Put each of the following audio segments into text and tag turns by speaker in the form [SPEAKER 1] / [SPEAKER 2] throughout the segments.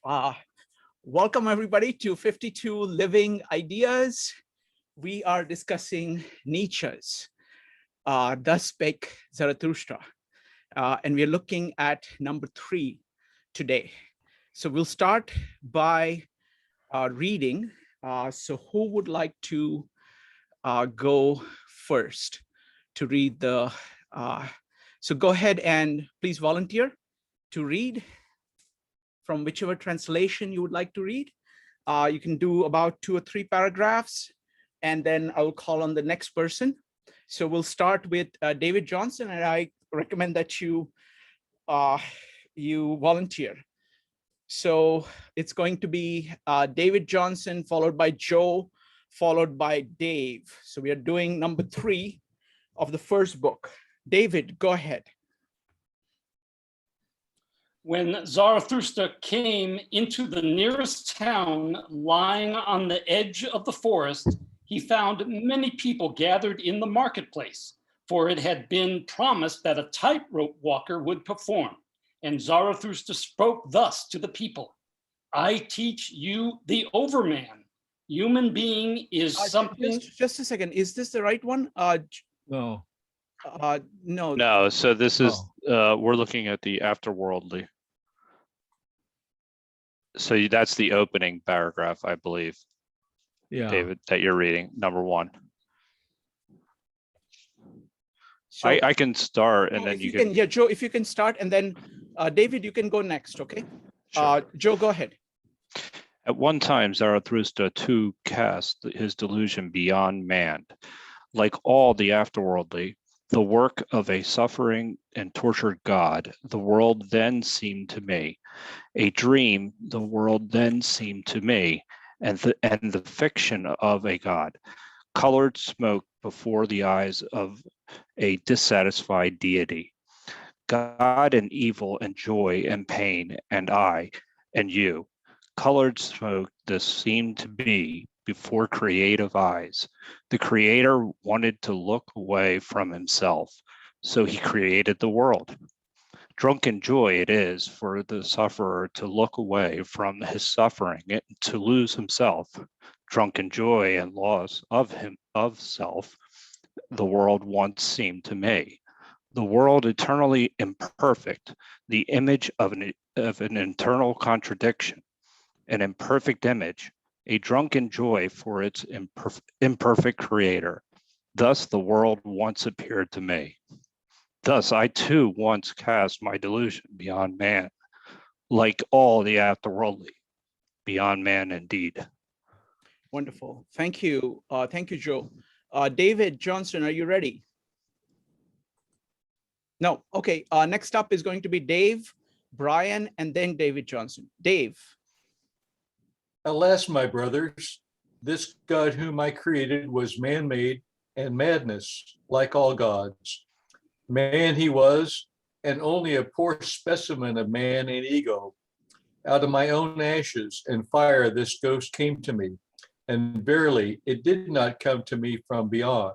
[SPEAKER 1] Uh, Welcome everybody to 52 Living Ideas. We are discussing Nietzsche's Thus Spake Zarathustra. And we're looking at number 3 today. So we'll start by reading. So who would like to go first to read the, so go ahead and please volunteer to read from whichever translation you would like to read. You can do about 2 or 3 paragraphs, and then I'll call on the next person. So we'll start with David Johnson, and I recommend that you volunteer. So it's going to be David Johnson, followed by Joe, followed by Dave. So we are doing number 3 of the first book. David, go ahead.
[SPEAKER 2] When Zarathustra came into the nearest town lying on the edge of the forest, he found many people gathered in the marketplace, for it had been promised that a tightrope walker would perform. And Zarathustra spoke thus to the people: I teach you the overman. Human being is something.
[SPEAKER 1] Just a second. Is this the right one?
[SPEAKER 3] No.
[SPEAKER 1] No.
[SPEAKER 4] No, so this is, we're looking at the Afterworldly. So that's the opening paragraph, I believe,
[SPEAKER 3] Yeah.
[SPEAKER 4] David, that you're reading, number 1.
[SPEAKER 1] So,
[SPEAKER 4] I can start and then you can.
[SPEAKER 1] Yeah, Joe, if you can start, and then David, you can go next, okay?
[SPEAKER 4] Sure.
[SPEAKER 1] Joe, go ahead.
[SPEAKER 4] At one time, Zarathustra too cast his delusion beyond man. Like all the Afterworldly, the work of a suffering and tortured God, the world then seemed to me. A dream, the world then seemed to me, and the fiction of a God. Colored smoke before the eyes of a dissatisfied deity. God and evil and joy and pain and I and you. Colored smoke this seemed to be before creative eyes. The creator wanted to look away from himself, so he created the world. Drunken joy it is for the sufferer to look away from his suffering and to lose himself. Drunken joy and loss of self, the world once seemed to me. The world eternally imperfect, the image of an internal contradiction, an imperfect image, a drunken joy for its imperfect creator. Thus the world once appeared to me. Thus I too once cast my delusion beyond man, like all the Afterworldly, beyond man indeed.
[SPEAKER 1] Wonderful. Thank you. Thank you, Joe. David Johnson, are you ready? No. Okay. Next up is going to be Dave, Brian, and then David Johnson. Dave.
[SPEAKER 5] Alas, my brothers, this God whom I created was man-made and madness, like all gods. Man he was, and only a poor specimen of man and ego. Out of my own ashes and fire this ghost came to me, and verily it did not come to me from beyond.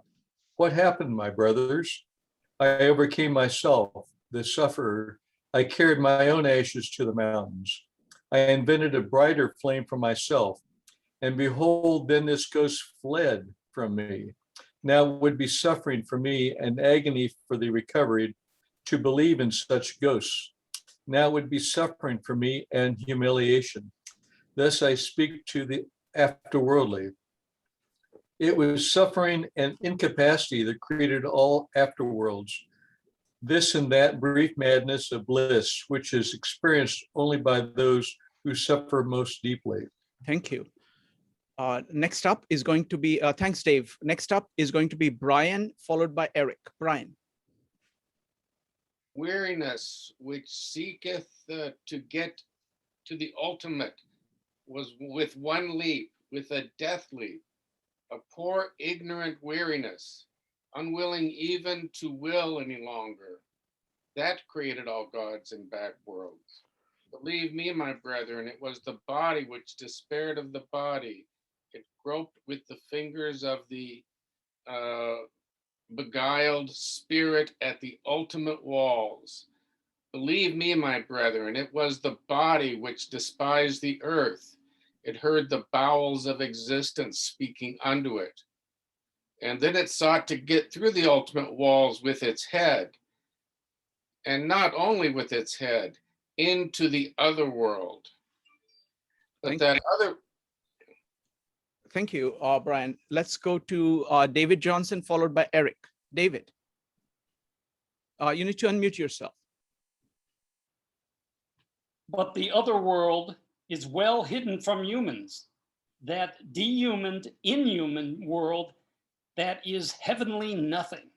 [SPEAKER 5] What happened, my brothers? I overcame myself, the sufferer. I carried my own ashes to the mountains. I invented a brighter flame for myself, and behold, then this ghost fled from me. Now would be suffering for me and agony for the recovered to believe in such ghosts. Now would be suffering for me and humiliation. Thus I speak to the Afterworldly. It was suffering and incapacity that created all afterworlds. This and that brief madness of bliss, which is experienced only by those who suffer most deeply.
[SPEAKER 1] Thank you. Next up is going to be, thanks, Dave. Next up is going to be Brian, followed by Eric. Brian.
[SPEAKER 6] Weariness, which seeketh to get to the ultimate, was with one leap, with a death leap, a poor ignorant weariness, unwilling even to will any longer. That created all gods and backworlds. Believe me, my brethren, it was the body which despaired of the body. It groped with the fingers of the beguiled spirit at the ultimate walls. Believe me, my brethren, it was the body which despised the earth. It heard the bowels of existence speaking unto it. And then it sought to get through the ultimate walls with its head, and not only with its head, into the other world. But
[SPEAKER 1] Thank you, Brian. Let's go to David Johnson, followed by Eric. David, you need to unmute yourself.
[SPEAKER 2] But the other world is well hidden from humans, that dehumaned, inhuman world that is heavenly nothing.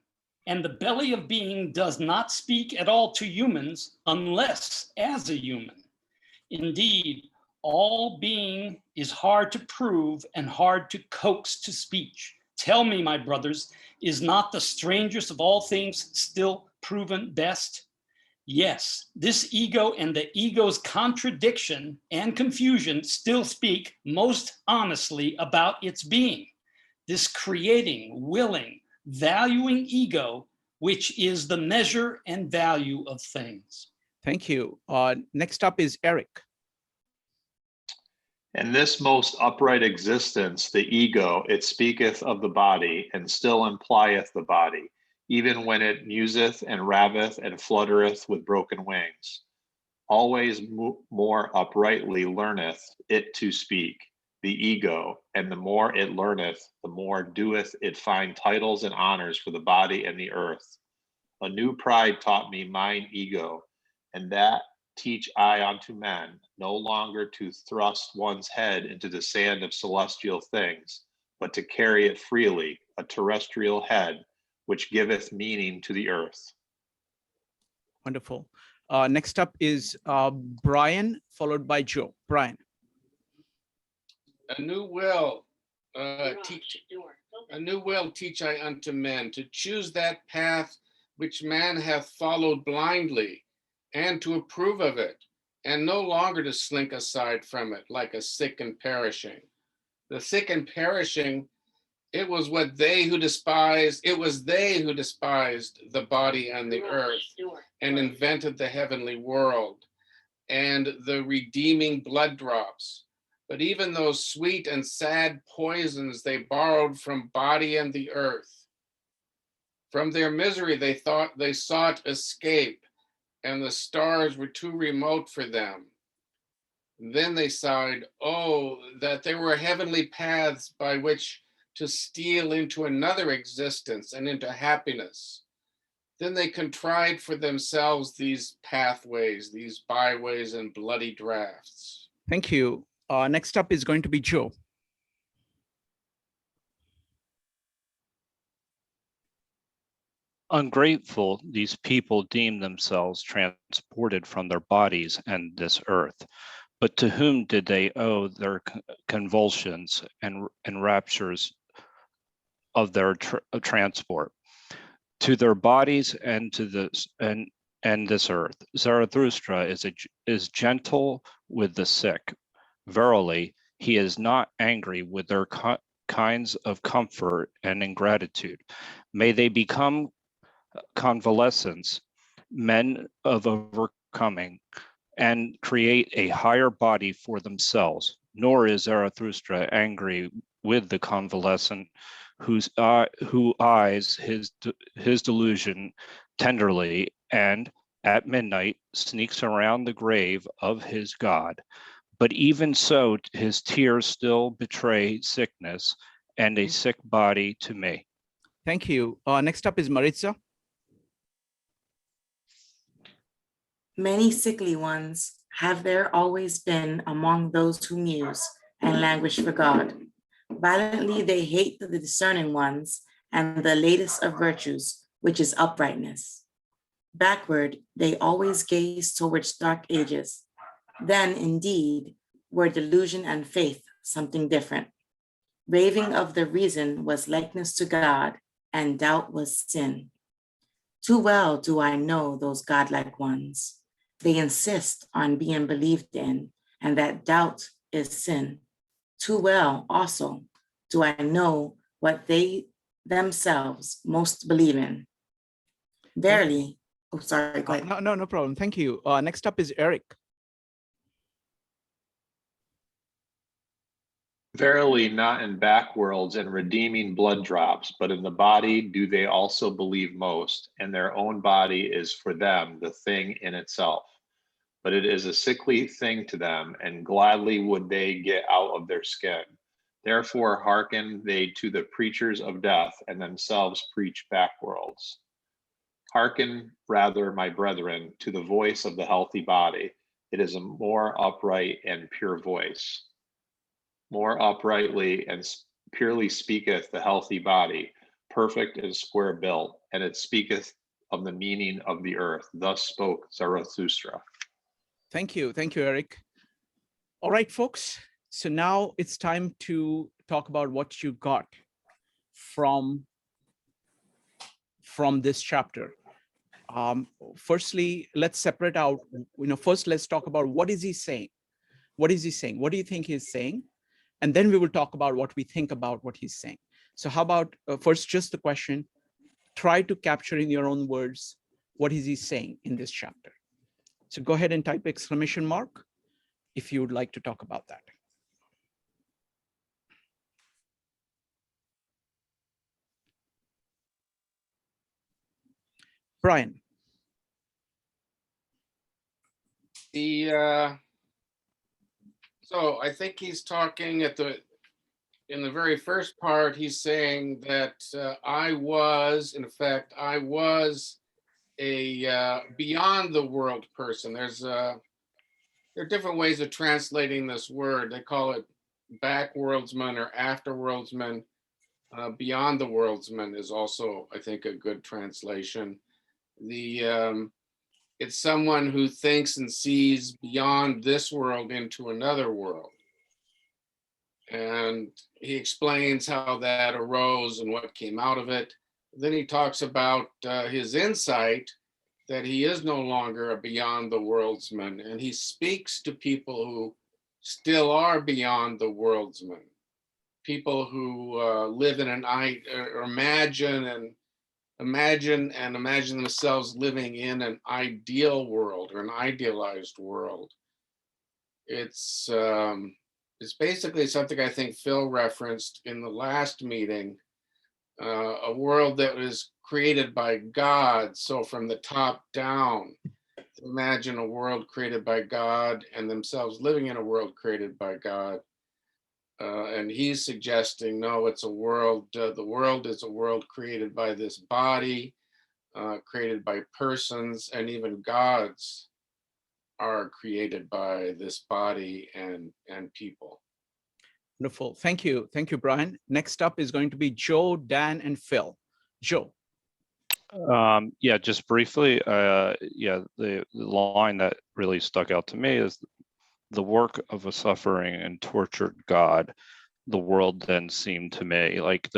[SPEAKER 2] And the belly of being does not speak at all to humans unless as a human. Indeed, all being is hard to prove and hard to coax to speech. Tell me, my brothers, is not the strangest of all things still proven best? Yes, this ego and the ego's contradiction and confusion still speak most honestly about its being. This creating, willing, valuing ego, which is the measure and value of things.
[SPEAKER 1] Thank you. Next up is Eric.
[SPEAKER 7] And this most upright existence, the ego, it speaketh of the body, and still implieth the body, even when it museth and raveth and fluttereth with broken wings. Always more uprightly learneth it to speak, the ego, and the more it learneth, the more doeth it find titles and honors for the body and the earth. A new pride taught me mine ego, and that teach I unto men, no longer to thrust one's head into the sand of celestial things, but to carry it freely, a terrestrial head, which giveth meaning to the earth.
[SPEAKER 1] Wonderful. Next up is Brian, followed by Joe. Brian.
[SPEAKER 6] A new will teach I unto men, to choose that path which man hath followed blindly, and to approve of it, and no longer to slink aside from it like a sick and perishing. The sick and perishing, it was they who despised the body and the earth, and invented the heavenly world and the redeeming blood drops. But even those sweet and sad poisons they borrowed from body and the earth. From their misery they sought escape, and the stars were too remote for them. Then they sighed, oh, that there were heavenly paths by which to steal into another existence and into happiness. Then they contrived for themselves these pathways, these byways and bloody drafts.
[SPEAKER 1] Thank you. Next up is going to be Joe.
[SPEAKER 4] Ungrateful, these people deem themselves transported from their bodies and this earth. But to whom did they owe their convulsions and raptures of their transport? To their bodies and to this and this earth. Zarathustra is gentle with the sick. Verily, he is not angry with their kinds of comfort and ingratitude. May they become convalescents, men of overcoming, and create a higher body for themselves. Nor is Zarathustra angry with the convalescent who eyes his delusion tenderly and at midnight sneaks around the grave of his God. But even so, his tears still betray sickness and a sick body to me.
[SPEAKER 1] Thank you. Next up is Maritza.
[SPEAKER 8] Many sickly ones have there always been among those who muse and languish for God. Violently they hate the discerning ones and the latest of virtues, which is uprightness. Backward they always gaze towards dark ages. Then indeed were delusion and faith something different. Raving of the reason was likeness to God, and doubt was sin. Too well do I know those godlike ones. They insist on being believed in, and that doubt is sin. Too well also do I know what they themselves most believe in. Verily, Oh, sorry, go ahead.
[SPEAKER 1] No problem. Thank you. Next up is Eric.
[SPEAKER 7] Verily, not in backworlds and redeeming blood drops, but in the body do they also believe most, and their own body is for them the thing in itself. But it is a sickly thing to them, and gladly would they get out of their skin. Therefore hearken they to the preachers of death, and themselves preach backworlds. Hearken rather, my brethren, to the voice of the healthy body. It is a more upright and pure voice. More uprightly and purely speaketh the healthy body, perfect and square built, and it speaketh of the meaning of the earth. Thus spoke Zarathustra.
[SPEAKER 1] Thank you, Eric. All right, folks. So now it's time to talk about what you got from this chapter. Firstly, let's separate out. First, let's talk about what is he saying. What is he saying? What do you think he's saying? And then we will talk about what we think about what he's saying. So how about first, just the question, try to capture in your own words, what is he saying in this chapter? So go ahead and type exclamation mark if you would like to talk about that. Brian.
[SPEAKER 6] So I think he's talking in the very first part, he's saying that I was a beyond the world person. There are different ways of translating this word. They call it Backworldsmen or Afterworldsmen. Beyond the Worldsman is also, I think, a good translation. It's someone who thinks and sees beyond this world into another world. And he explains how that arose and what came out of it. Then he talks about his insight that he is no longer a beyond the worldsman, and he speaks to people who still are beyond the worldsman, people who live in or imagine themselves living in an ideal world or an idealized world. It's basically something I think Phil referenced in the last meeting, a world that was created by God. So from the top down, imagine a world created by God and themselves living in a world created by God. And he's suggesting, no, it's a world, the world is a world created by this body, created by persons, and even gods are created by this body and people.
[SPEAKER 1] Wonderful. Thank you, Brian. Next up is going to be Joe, Dan, and Phil. Joe.
[SPEAKER 4] Yeah, just briefly, the line that really stuck out to me is the work of a suffering and tortured God. The world then seemed to me like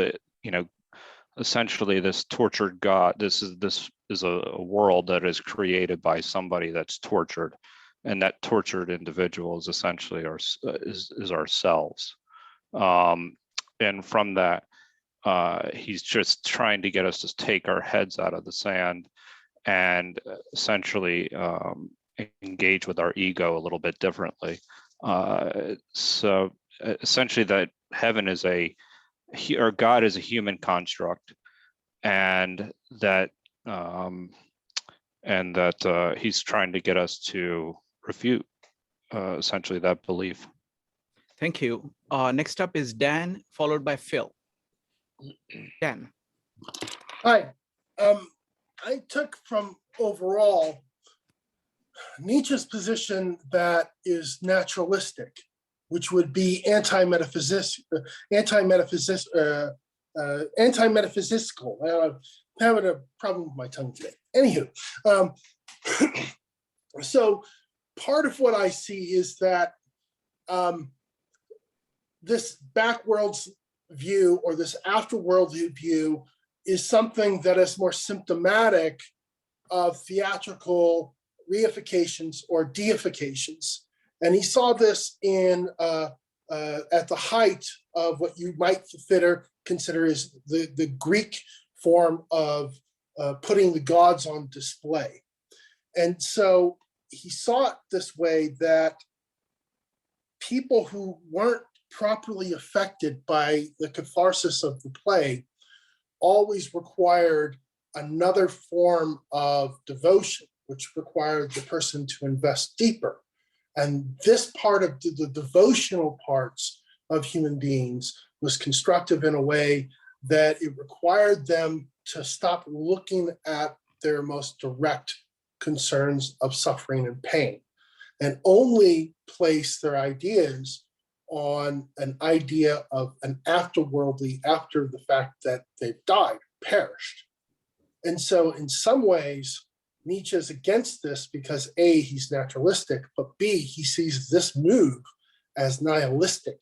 [SPEAKER 4] essentially this tortured God. This is a world that is created by somebody that's tortured, and that tortured individual is essentially ourselves. And from that, he's just trying to get us to take our heads out of the sand and essentially engage with our ego a little bit differently. So essentially that heaven is or God is a human construct, and that he's trying to get us to refute essentially that belief.
[SPEAKER 1] Thank you. Next up is Dan, followed by Phil. Dan.
[SPEAKER 9] Hi. I took from overall Nietzsche's position that is naturalistic, which would be anti-metaphysical. I'm having a problem with my tongue today. Anywho, so part of what I see is that this backworlds view or this afterworldly view is something that is more symptomatic of theatrical reifications or deifications. And he saw this in at the height of what you might consider is the Greek form of putting the gods on display. And so he saw it this way, that people who weren't properly affected by the catharsis of the play always required another form of devotion, which required the person to invest deeper. And this part of the devotional parts of human beings was constructive in a way that it required them to stop looking at their most direct concerns of suffering and pain, and only place their ideas on an idea of an afterworldly, after the fact that they've died, perished. And so in some ways, Nietzsche is against this because A, he's naturalistic, but B, he sees this move as nihilistic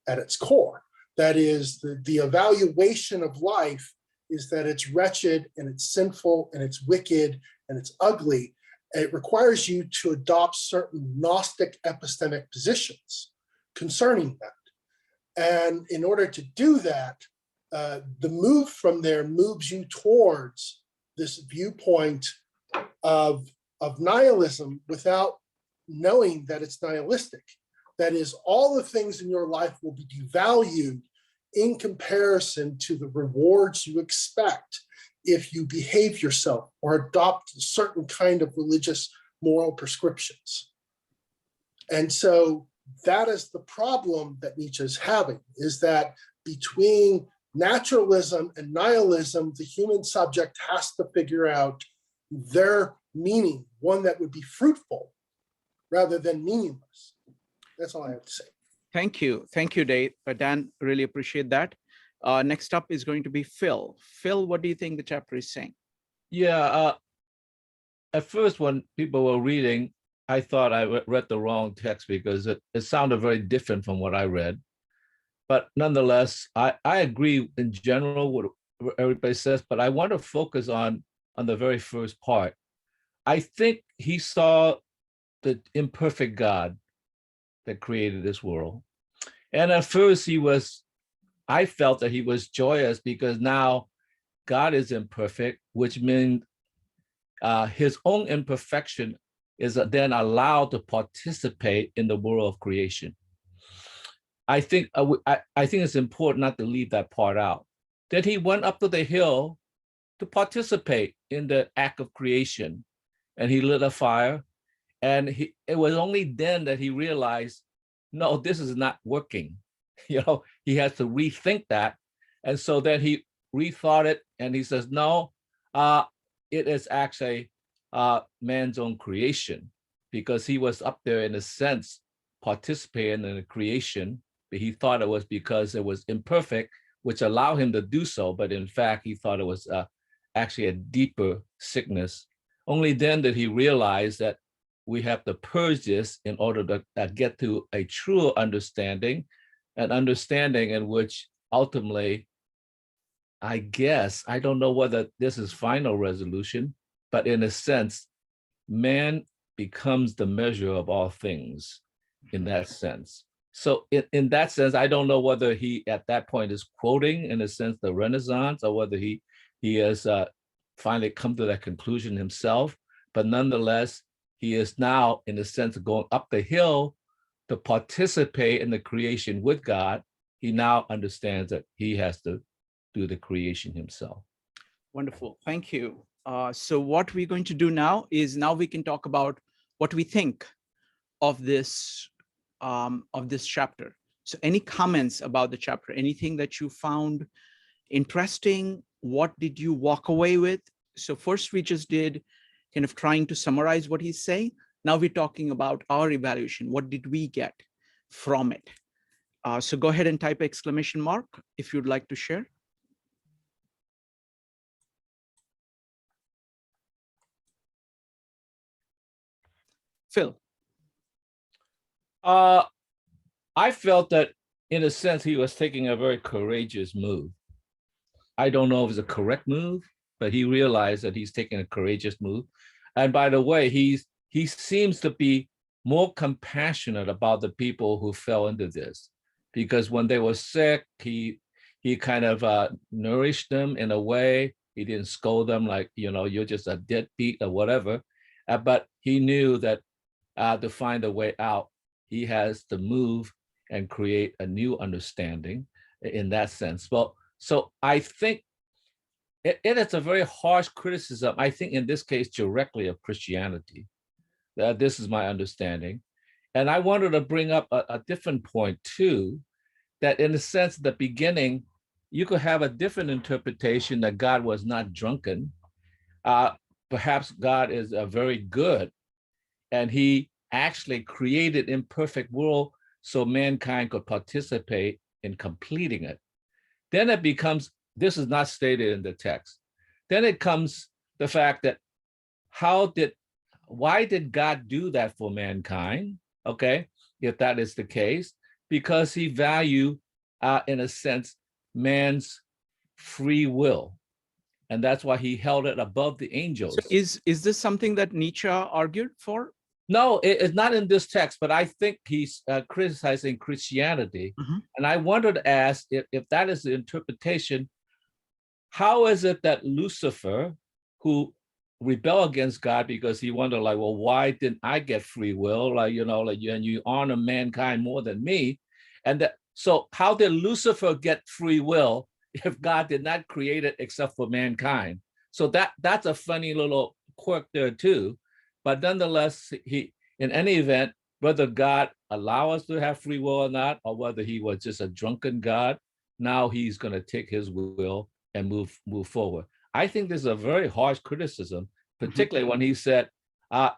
[SPEAKER 9] at its core. That is, the evaluation of life is that it's wretched and it's sinful and it's wicked and it's ugly. It requires you to adopt certain Gnostic epistemic positions concerning that. And in order to do that, the move from there moves you towards this viewpoint of nihilism without knowing that it's nihilistic. That is, all the things in your life will be devalued in comparison to the rewards you expect if you behave yourself or adopt a certain kind of religious moral prescriptions. And so that is the problem that Nietzsche is having, is that between naturalism and nihilism, the human subject has to figure out their meaning, one that would be fruitful rather than meaningless. That's all I have to say.
[SPEAKER 1] Thank you. Thank you, Dan. Really appreciate that. Next up is going to be Phil. Phil, what do you think the chapter is saying?
[SPEAKER 3] Yeah, at first when people were reading, I thought I read the wrong text because it sounded very different from what I read. But nonetheless, I agree in general with what everybody says, but I want to focus on the very first part. I think he saw the imperfect God that created this world. And at first I felt that he was joyous because now God is imperfect, which means his own imperfection is then allowed to participate in the world of creation. I think it's important not to leave that part out. That he went up to the hill to participate in the act of creation, and he lit a fire, and it was only then that he realized, no, this is not working. He has to rethink that, and so then he rethought it, and he says, no, it is actually man's own creation, because he was up there in a sense participating in the creation, but he thought it was because it was imperfect, which allowed him to do so. But in fact, he thought it was actually a deeper sickness. Only then did he realize that we have to purge this in order to get to a true understanding, an understanding in which ultimately, I guess, I don't know whether this is final resolution, but in a sense, man becomes the measure of all things in that sense. So in that sense, I don't know whether he at that point is quoting, in a sense, the Renaissance, or whether he has finally come to that conclusion himself. But nonetheless, he is now, in a sense, going up the hill to participate in the creation with God. He now understands that he has to do the creation himself.
[SPEAKER 1] Wonderful. Thank you. So what we're going to do now is we can talk about what we think of this chapter. So any comments about the chapter, anything that you found interesting? What did you walk away with? So first we just did kind of trying to summarize what he's saying. Now we're talking about our evaluation. What did we get from it? So go ahead and type exclamation mark if you'd like to share. Phil.
[SPEAKER 3] I felt that, in a sense, he was taking a very courageous move. I don't know if it's a correct move, but he realized that he's taking a courageous move. And by the way, he seems to be more compassionate about the people who fell into this, because when they were sick, he kind of nourished them in a way. He didn't scold them like, you're just a deadbeat or whatever. but he knew that to find a way out, he has to move and create a new understanding in that sense. Well, so I think it is a very harsh criticism, I think in this case, directly of Christianity. This is my understanding. And I wanted to bring up a different point too, that in a sense, the beginning, you could have a different interpretation that God was not drunken. Perhaps God is very good, and he actually created imperfect world so mankind could participate in completing it. Then it becomes, this is not stated in the text. Then it comes the fact that why did God do that for mankind? Okay, if that is the case, because he valued, in a sense, man's free will. And that's why he held it above the angels.
[SPEAKER 1] So is this something that Nietzsche argued for?
[SPEAKER 3] No, it's not in this text, but I think he's criticizing Christianity.
[SPEAKER 1] Mm-hmm.
[SPEAKER 3] And I wanted to ask if that is the interpretation, how is it that Lucifer, who rebelled against God because he wondered, like, well, why didn't I get free will? Like, and you honor mankind more than me. And so how did Lucifer get free will if God did not create it except for mankind? So that's a funny little quirk there too. But nonetheless, in any event, whether God allow us to have free will or not, or whether he was just a drunken God, now he's going to take his will and move forward. I think this is a very harsh criticism, particularly when he said,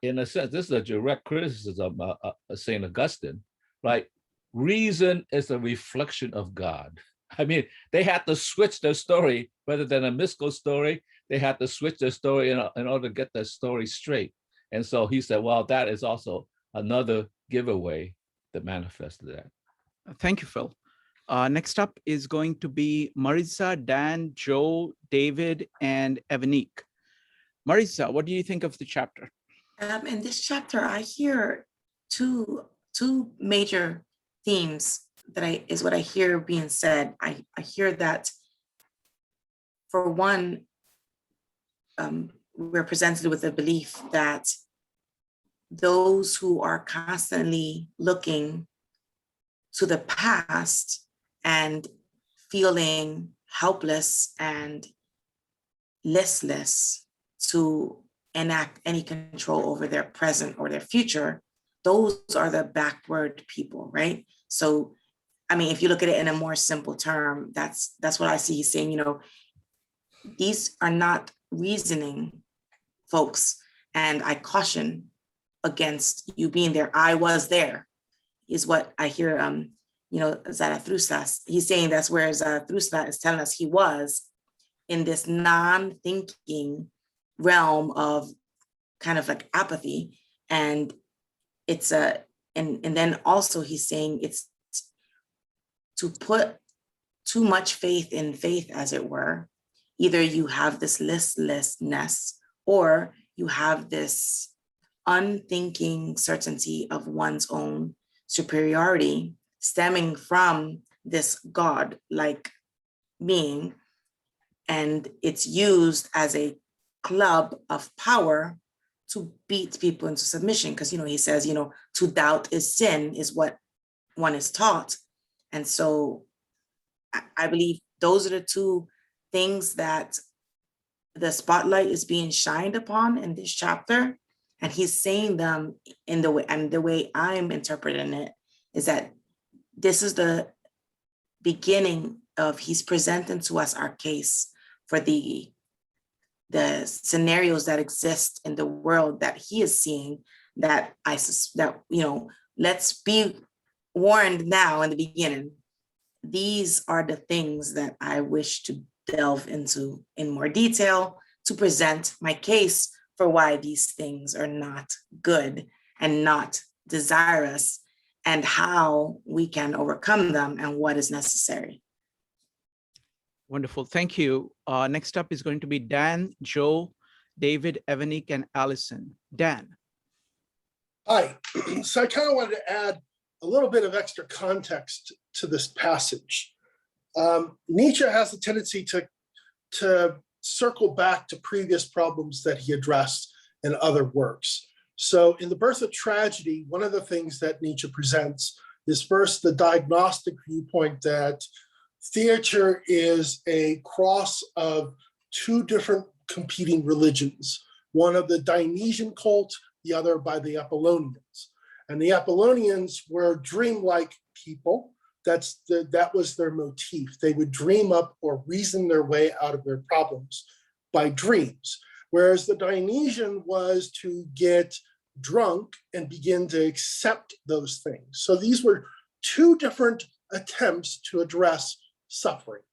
[SPEAKER 3] in a sense, this is a direct criticism of St. Augustine, right? Reason is a reflection of God. I mean, they had to switch their story, rather than a mystical story, they had to switch their story in order to get their story straight. And so he said, well, that is also another giveaway that manifested that.
[SPEAKER 1] Thank you, Phil. Next up is going to be Marisa, Dan, Joe, David, and Evanique. Marisa, what do you think of the chapter?
[SPEAKER 8] In this chapter, I hear two major themes that is what I hear being said. I hear that, for one, we're presented with a belief that those who are constantly looking to the past and feeling helpless and listless to enact any control over their present or their future, those are the backward people, right? So, I mean, if you look at it in a more simple term, that's what I see. He's saying, these are not reasoning folks, and I caution against you being there. I was there, is what I hear, Zarathustra. He's saying that's where Zarathustra is telling us he was in this non-thinking realm of kind of like apathy. And it's and then also he's saying it's to put too much faith in faith, as it were. Either you have this listlessness or you have this unthinking certainty of one's own superiority stemming from this God-like being. And it's used as a club of power to beat people into submission. Because, he says, to doubt is sin, is what one is taught. And so I believe those are the two things that the spotlight is being shined upon in this chapter. And he's saying them in the way, and the way I'm interpreting it is that this is the beginning of, he's presenting to us our case for the scenarios that exist in the world that he is seeing, that let's be warned now in the beginning. These are the things that I wish to delve into in more detail to present my case for why these things are not good and not desirous, and how we can overcome them and what is necessary.
[SPEAKER 1] Wonderful, thank you. Next up is going to be Dan, Joe, David, Evanique, and Allison. Dan.
[SPEAKER 9] Hi, so I kind of wanted to add a little bit of extra context to this passage. Nietzsche has a tendency to circle back to previous problems that he addressed and other works. So in The Birth of Tragedy, one of the things that Nietzsche presents is first the diagnostic viewpoint that theater is a cross of two different competing religions, one of the Dionysian cult, the other by the Apollonians. And the Apollonians were dreamlike people. That was their motif. They would dream up or reason their way out of their problems by dreams. Whereas the Dionysian was to get drunk and begin to accept those things. So these were two different attempts to address suffering.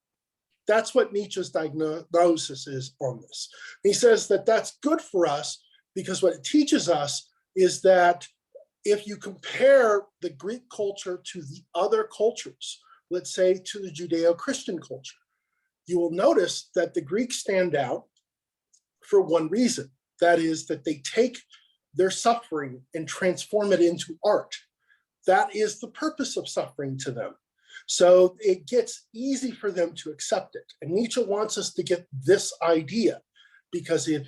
[SPEAKER 9] That's what Nietzsche's diagnosis is on this. He says that that's good for us because what it teaches us is that if you compare the Greek culture to the other cultures, let's say to the Judeo-Christian culture, you will notice that the Greeks stand out for one reason. That is that they take their suffering and transform it into art. That is the purpose of suffering to them. So it gets easy for them to accept it. And Nietzsche wants us to get this idea, because if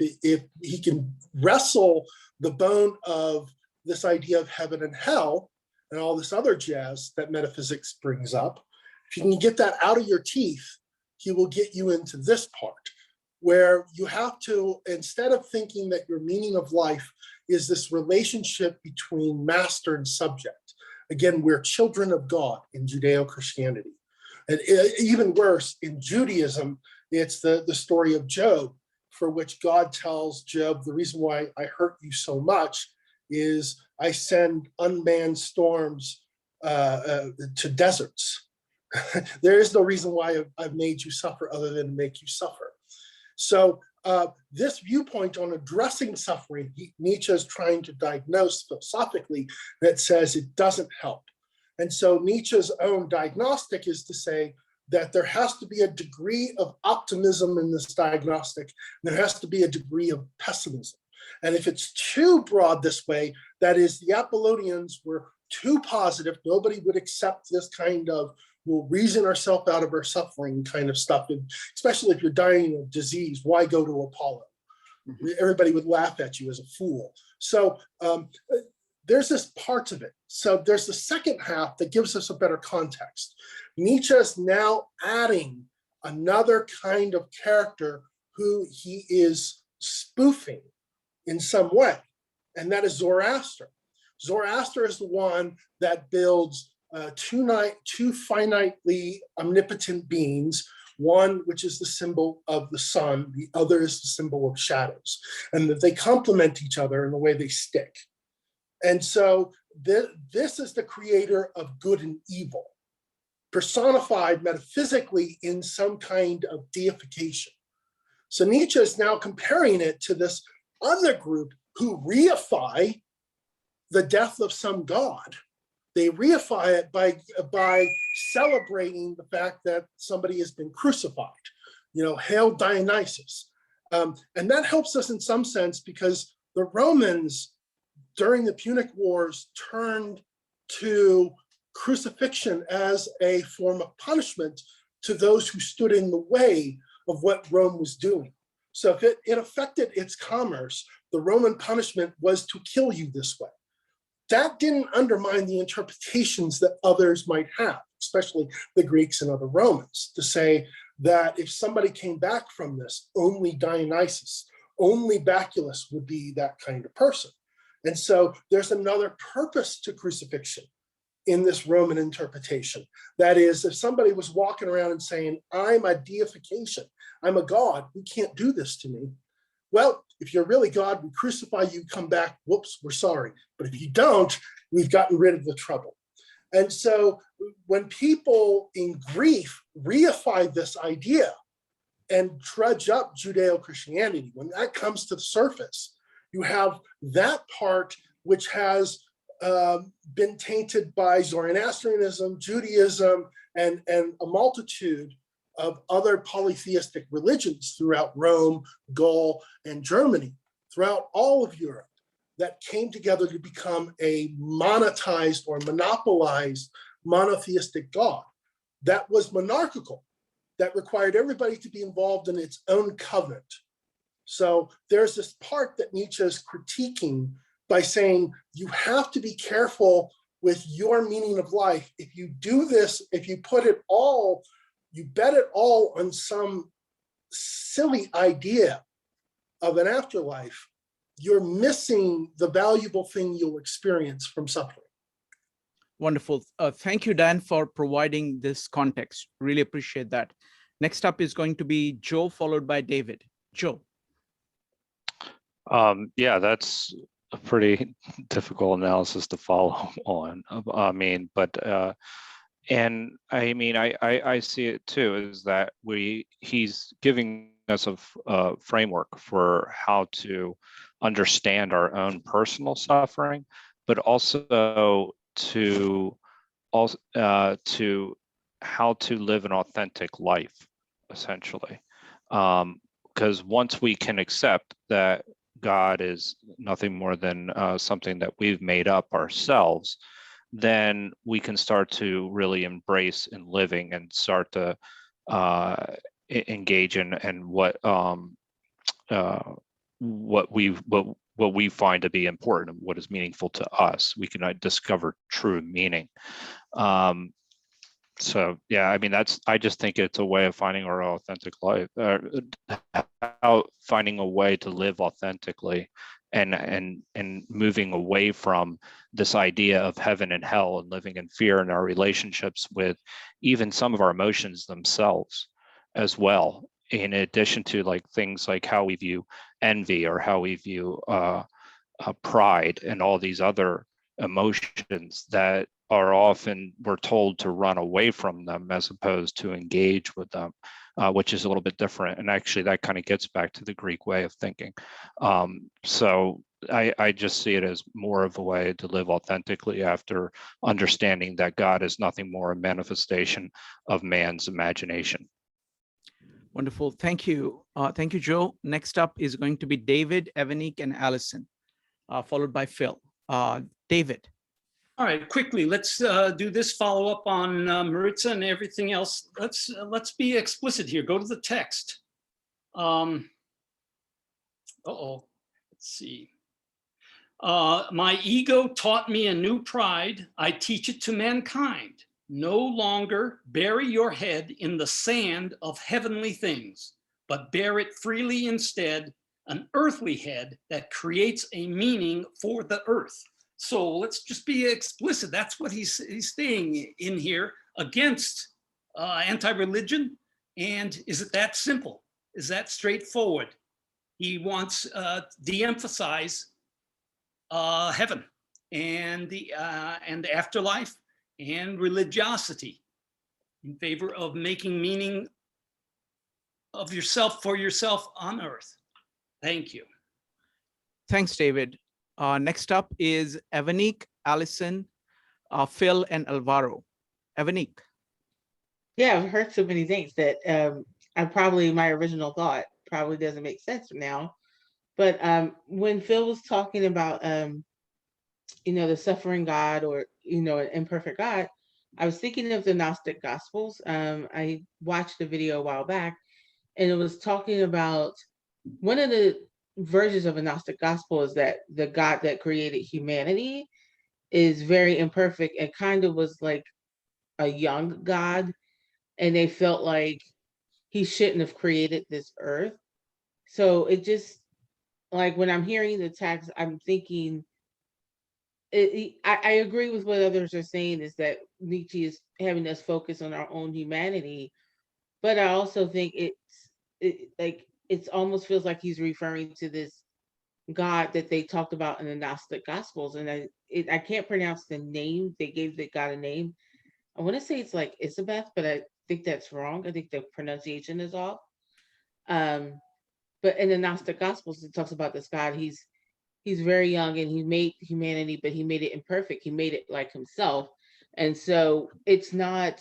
[SPEAKER 9] he can wrestle the bone of this idea of heaven and hell and all this other jazz that metaphysics brings up, if you can get that out of your teeth, he will get you into this part, where you have to, instead of thinking that your meaning of life is this relationship between master and subject. Again, we're children of God in Judeo-Christianity. And even worse, in Judaism, it's the story of Job, for which God tells Job, the reason why I hurt you so much is I send unmanned storms to deserts. There is no reason why I've made you suffer other than to make you suffer. So this viewpoint on addressing suffering, Nietzsche is trying to diagnose philosophically that says it doesn't help. And so Nietzsche's own diagnostic is to say that there has to be a degree of optimism in this diagnostic, and there has to be a degree of pessimism. And if it's too broad this way, that is, the Apollonians were too positive, nobody would accept this kind of we'll reason ourselves out of our suffering kind of stuff, and especially if you're dying of disease, why go to Apollo? Mm-hmm. Everybody would laugh at you as a fool. So there's this part of it. So there's the second half that gives us a better context. Nietzsche is now adding another kind of character who he is spoofing in some way, and that is Zoroaster. Zoroaster is the one that builds two finitely omnipotent beings, one which is the symbol of the sun, the other is the symbol of shadows, and that they complement each other in the way they stick. And so this is the creator of good and evil, personified metaphysically in some kind of deification. So Nietzsche is now comparing it to this other group who reify the death of some god. They reify it by celebrating the fact that somebody has been crucified. You know, hail Dionysus. And that helps us in some sense because the Romans during the Punic Wars turned to crucifixion as a form of punishment to those who stood in the way of what Rome was doing. So if it affected its commerce, the Roman punishment was to kill you this way. That didn't undermine the interpretations that others might have, especially the Greeks and other Romans, to say that if somebody came back from this, only Dionysus, only Baculus would be that kind of person. And so there's another purpose to crucifixion in this Roman interpretation. That is, if somebody was walking around and saying, I'm a deification, I'm a god, you can't do this to me. Well, if you're really God, we crucify you, come back, whoops, we're sorry. But if you don't, we've gotten rid of the trouble. And so when people in grief reify this idea and trudge up Judeo-Christianity, when that comes to the surface, you have that part which has been tainted by Zoroastrianism, Judaism, and a multitude of other polytheistic religions throughout Rome, Gaul, and Germany, throughout all of Europe, that came together to become a monetized or monopolized monotheistic God that was monarchical, that required everybody to be involved in its own covenant. So there's this part that Nietzsche is critiquing by saying you have to be careful with your meaning of life. If you do this, if you put it all, you bet it all on some silly idea of an afterlife, you're missing the valuable thing you'll experience from suffering.
[SPEAKER 1] Wonderful. Thank you, Dan, for providing this context. Really appreciate that. Next up is going to be Joe, followed by David. Joe.
[SPEAKER 4] Yeah, that's a pretty difficult analysis to follow on. I mean, and I mean, I see it too, is that he's giving us a framework for how to understand our own personal suffering, but also to how to live an authentic life, essentially. Because once we can accept that God is nothing more than something that we've made up ourselves, then we can start to really embrace in living and start to engage in what we find to be important and what is meaningful to us. We can discover true meaning. So yeah, I mean, I just think it's a way of finding our authentic life, finding a way to live authentically, and moving away from this idea of heaven and hell and living in fear in our relationships with even some of our emotions themselves as well, in addition to like things like how we view envy or how we view pride and all these other emotions that are often, we're told to run away from them as opposed to engage with them, which is a little bit different. And actually that kind of gets back to the Greek way of thinking. So I just see it as more of a way to live authentically after understanding that God is nothing more a manifestation of man's imagination.
[SPEAKER 1] Wonderful. Thank you. Thank you, Joe. Next up is going to be David, Evanique, and Allison, followed by Phil. David.
[SPEAKER 2] All right, quickly, let's do this follow-up on Maritza and everything else. Let's be explicit here. Go to the text. Let's see. My ego taught me a new pride. I teach it to mankind. No longer bury your head in the sand of heavenly things, but bear it freely instead, an earthly head that creates a meaning for the earth. So let's just be explicit. That's what he's saying in here against anti-religion. And is it that simple? Is that straightforward? He wants de-emphasize heaven and the afterlife and religiosity in favor of making meaning of yourself for yourself on earth. Thank you.
[SPEAKER 1] Thanks, David. Next up is Evanique, Allison, Phil, and Alvaro. Evanique.
[SPEAKER 10] Yeah, I've heard so many things that my original thought probably doesn't make sense now. But when Phil was talking about, the suffering God or, an imperfect God, I was thinking of the Gnostic Gospels. I watched a video a while back, and it was talking about one of the versions of a Gnostic Gospel is that the God that created humanity is very imperfect and kind of was like a young God, and they felt like he shouldn't have created this earth. So it just, like, when I'm hearing the text, I'm thinking, I agree with what others are saying, is that Nietzsche is having us focus on our own humanity, but I also think it almost feels like he's referring to this God that they talked about in the Gnostic Gospels, and I can't pronounce the name. They gave the God a name. I want to say it's like Isabeth, but I think that's wrong. I think the pronunciation is off. But in the Gnostic Gospels, it talks about this God. He's very young, and he made humanity, but he made it imperfect. He made it like himself, and so it's not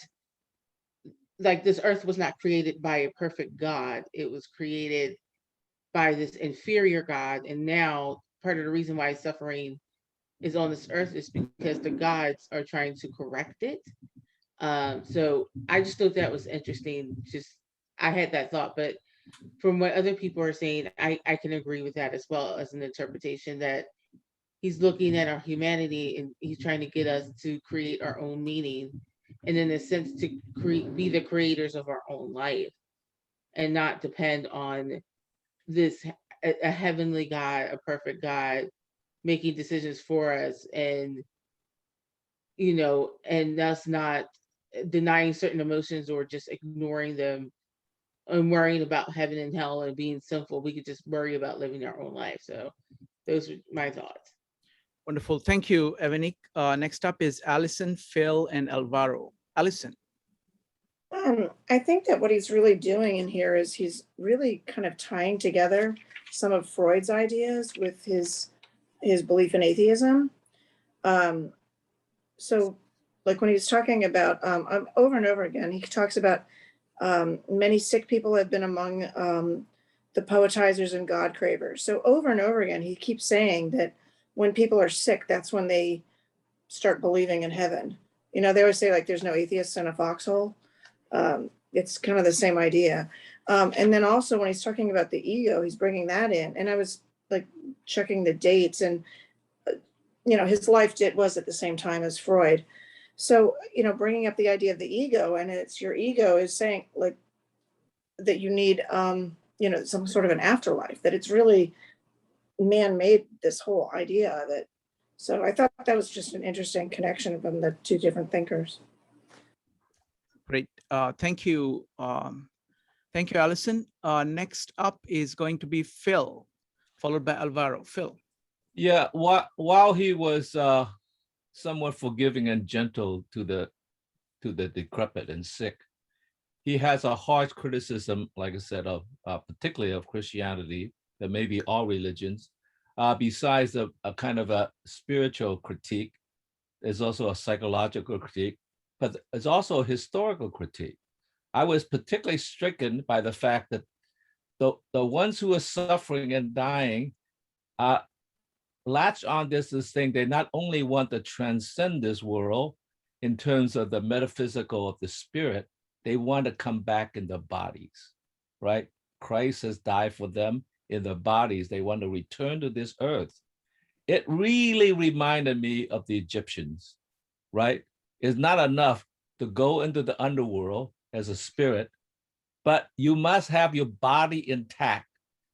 [SPEAKER 10] like this earth was not created by a perfect God. It was created by this inferior God, and now part of the reason why suffering is on this earth is because the gods are trying to correct it. So I just thought that was interesting. Just, I had that thought, but from what other people are saying, I can agree with that as well as an interpretation that he's looking at our humanity and he's trying to get us to create our own meaning, and in a sense to be the creators of our own life and not depend on this a heavenly God, a perfect God making decisions for us, and and us not denying certain emotions or just ignoring them and worrying about heaven and hell and being sinful. We could just worry about living our own life. So those are my thoughts.
[SPEAKER 1] Wonderful. Thank you, Evanik. Next up is Allison, Phil, and Alvaro. Allison.
[SPEAKER 11] I think that what he's really doing in here is he's really kind of tying together some of Freud's ideas with his belief in atheism. So like when he's talking about over and over again, he talks about many sick people have been among the poetizers and God cravers. So over and over again, he keeps saying that when people are sick, that's when they start believing in heaven. They always say like there's no atheists in a foxhole. It's kind of the same idea. And then also when he's talking about the ego, he's bringing that in. And I was like checking the dates, and his life was at the same time as Freud. So, bringing up the idea of the ego, and it's your ego is saying like that you need, some sort of an afterlife, that it's really man-made, this whole idea of it. So I thought that was just an interesting connection from the two different thinkers.
[SPEAKER 1] Great. Thank you. Thank you, Allison. Next up is going to be Phil, followed by Alvaro. Phil.
[SPEAKER 3] Yeah, while he was somewhat forgiving and gentle to the decrepit and sick, he has a harsh criticism, like I said, of particularly of Christianity, that maybe all religions. Besides a kind of a spiritual critique, there's also a psychological critique, but it's also a historical critique. I was particularly stricken by the fact that the ones who are suffering and dying latch on this thing. They not only want to transcend this world in terms of the metaphysical of the spirit, they want to come back in their bodies, right? Christ has died for them in their bodies. They want to return to this earth. It really reminded me of the Egyptians, right? It's not enough to go into the underworld as a spirit, but you must have your body intact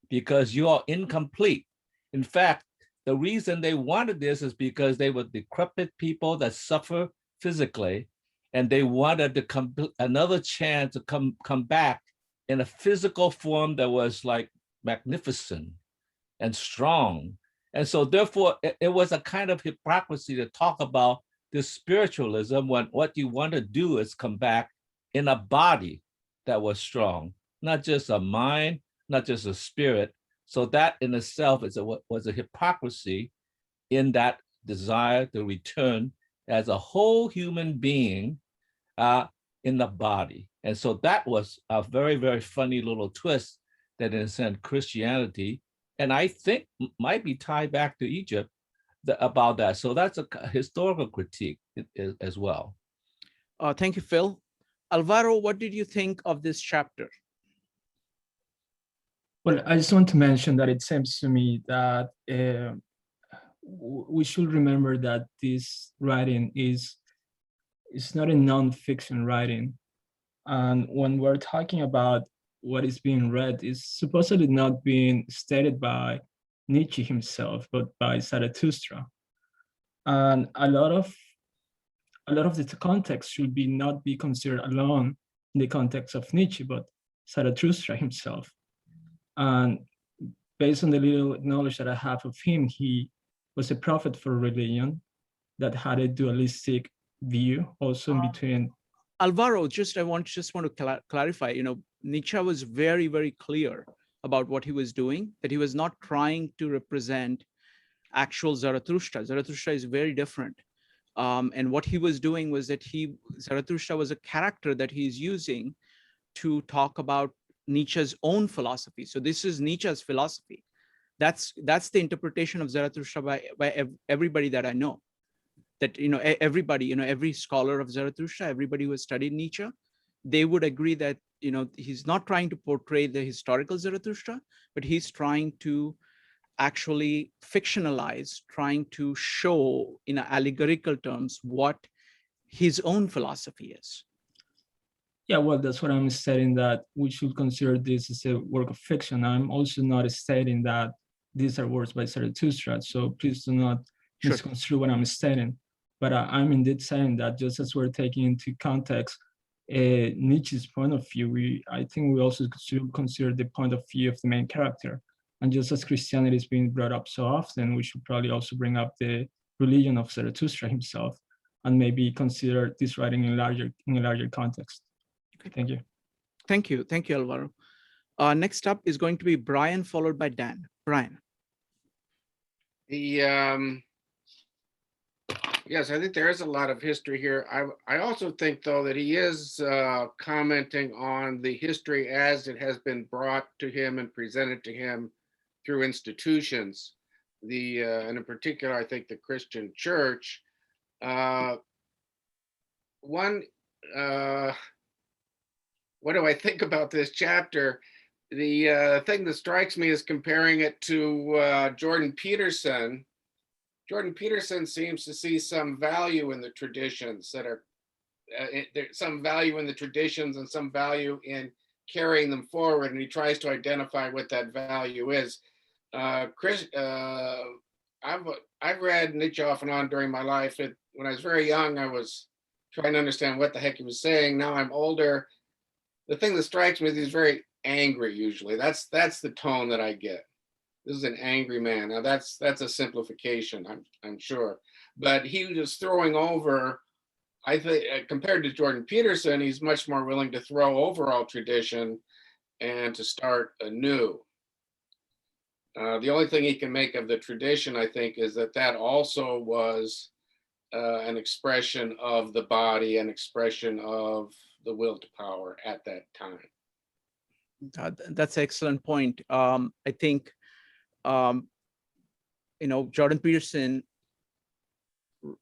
[SPEAKER 3] because you are incomplete. In fact, the reason they wanted this is because they were decrepit people that suffer physically, and they wanted to another chance to come back in a physical form that was like magnificent and strong. And so therefore, it was a kind of hypocrisy to talk about this spiritualism when what you want to do is come back in a body that was strong, not just a mind, not just a spirit. So that in itself was a hypocrisy in that desire to return as a whole human being in the body. And so that was a very, very funny little twist that in a sense Christianity, and I think might be tied back to Egypt about that. So that's a historical critique as well.
[SPEAKER 1] Thank you, Phil. Alvaro, what did you think of this chapter?
[SPEAKER 12] Well, I just want to mention that it seems to me that we should remember that this writing is not a non-fiction writing. And when we're talking about what is being read, is supposedly not being stated by Nietzsche himself, but by Zarathustra. And a lot of the context should not be considered alone in the context of Nietzsche, but Zarathustra himself. And based on the little knowledge that I have of him, he was a prophet for religion that had a dualistic view also in between.
[SPEAKER 1] Alvaro, I want to clarify, Nietzsche was very, very clear about what he was doing, that he was not trying to represent actual Zarathustra. Zarathustra is very different. And what he was doing was that Zarathustra was a character that he's using to talk about Nietzsche's own philosophy. So this is Nietzsche's philosophy. That's the interpretation of Zarathustra by everybody that I know. That everybody, every scholar of Zarathustra, everybody who has studied Nietzsche, they would agree that he's not trying to portray the historical Zarathustra, but he's trying to actually fictionalize, trying to show in allegorical terms what his own philosophy is.
[SPEAKER 12] Yeah, well, that's what I'm stating, that we should consider this as a work of fiction. I'm also not stating that these are words by Zarathustra, so please do not misconstrue what I'm stating. But I'm indeed saying that just as we're taking into context Nietzsche's point of view, I think we also should consider the point of view of the main character. And just as Christianity is being brought up so often, we should probably also bring up the religion of Zarathustra himself, and maybe consider this writing in a larger context. Thank you.
[SPEAKER 1] Thank you. Thank you, Alvaro. Next up is going to be Brian, followed by Dan. Brian.
[SPEAKER 6] Yes, I think there is a lot of history here. I also think, though, that he is commenting on the history as it has been brought to him and presented to him through institutions. And in particular, I think the Christian church. What do I think about this chapter? The thing that strikes me is comparing it to Jordan Peterson. Jordan Peterson seems to see some value in the traditions that are, there's some value in the traditions and some value in carrying them forward, and he tries to identify what that value is. I've read Nietzsche off and on during my life. When I was very young, I was trying to understand what the heck he was saying. Now I'm older. The thing that strikes me is he's very angry usually. That's the tone that I get. This is an angry man. Now that's a simplification, I'm sure. But he was throwing over, I think, compared to Jordan Peterson, he's much more willing to throw over all tradition and to start anew. The only thing he can make of the tradition, I think, is that also was an expression of the body, an expression of the will to power at that time.
[SPEAKER 1] That's an excellent point. I think, Jordan Peterson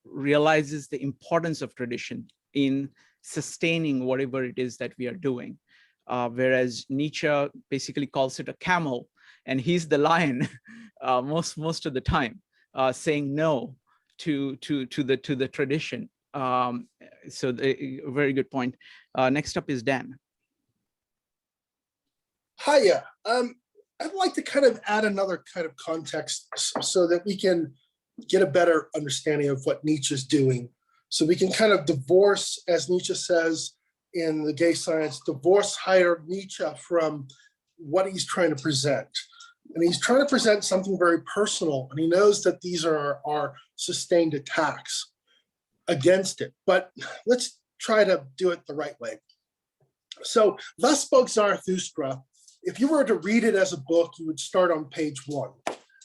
[SPEAKER 1] realizes the importance of tradition in sustaining whatever it is that we are doing. Whereas Nietzsche basically calls it a camel, and he's the lion most of the time, saying no to the tradition. So a very good point. Next up is Dan.
[SPEAKER 9] Hiya. I'd like to kind of add another kind of context so that we can get a better understanding of what Nietzsche's doing. So we can kind of divorce, as Nietzsche says in The Gay Science, divorce Heidegger Nietzsche from what he's trying to present. And he's trying to present something very personal, and he knows that these are our sustained attacks against it. But let's try to do it the right way. So Thus Spake Zarathustra, if you were to read it as a book, you would start on page 1.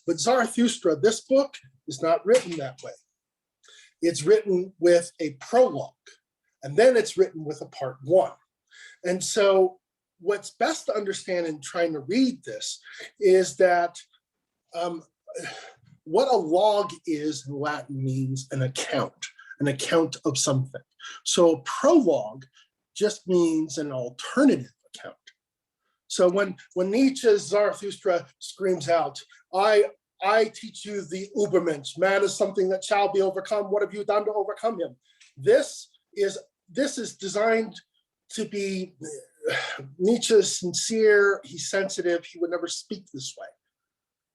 [SPEAKER 9] But Zarathustra, this book is not written that way. It's written with a prologue, and then it's written with a part 1. And so what's best to understand in trying to read this is that what a log is in Latin means an account of something. So a prologue just means an alternative account. So when Nietzsche's Zarathustra screams out, I teach you the Übermensch, man is something that shall be overcome. What have you done to overcome him? This is designed to be Nietzsche's sincere, he's sensitive, he would never speak this way.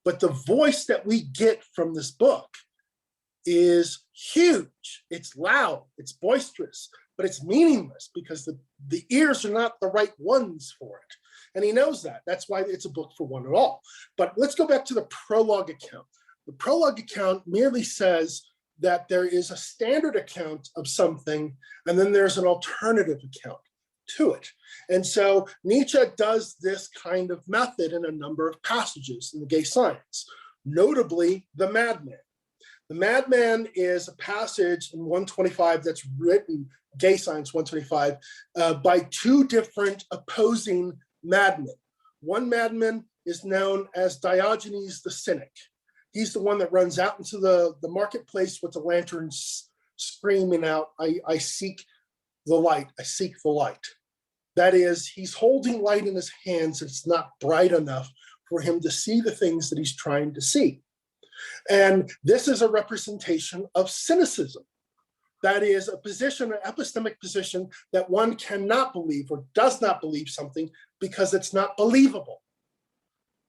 [SPEAKER 9] But the voice that we get from this book is huge. It's loud, it's boisterous, but it's meaningless because the ears are not the right ones for it. And he knows that. That's why it's a book for one and all. But let's go back to the prologue account. The prologue account merely says that there is a standard account of something, and then there's an alternative account to it. And so Nietzsche does this kind of method in a number of passages in The Gay Science, notably the Madman. The Madman is a passage in 125 that's written, Gay Science 125, by two different opposing madmen. One madman is known as Diogenes the Cynic. He's the one that runs out into the marketplace with the lanterns screaming out, I seek the light, I seek the light. That is, he's holding light in his hands. It's not bright enough for him to see the things that he's trying to see. And this is a representation of cynicism. That is a position, an epistemic position that one cannot believe or does not believe something because it's not believable.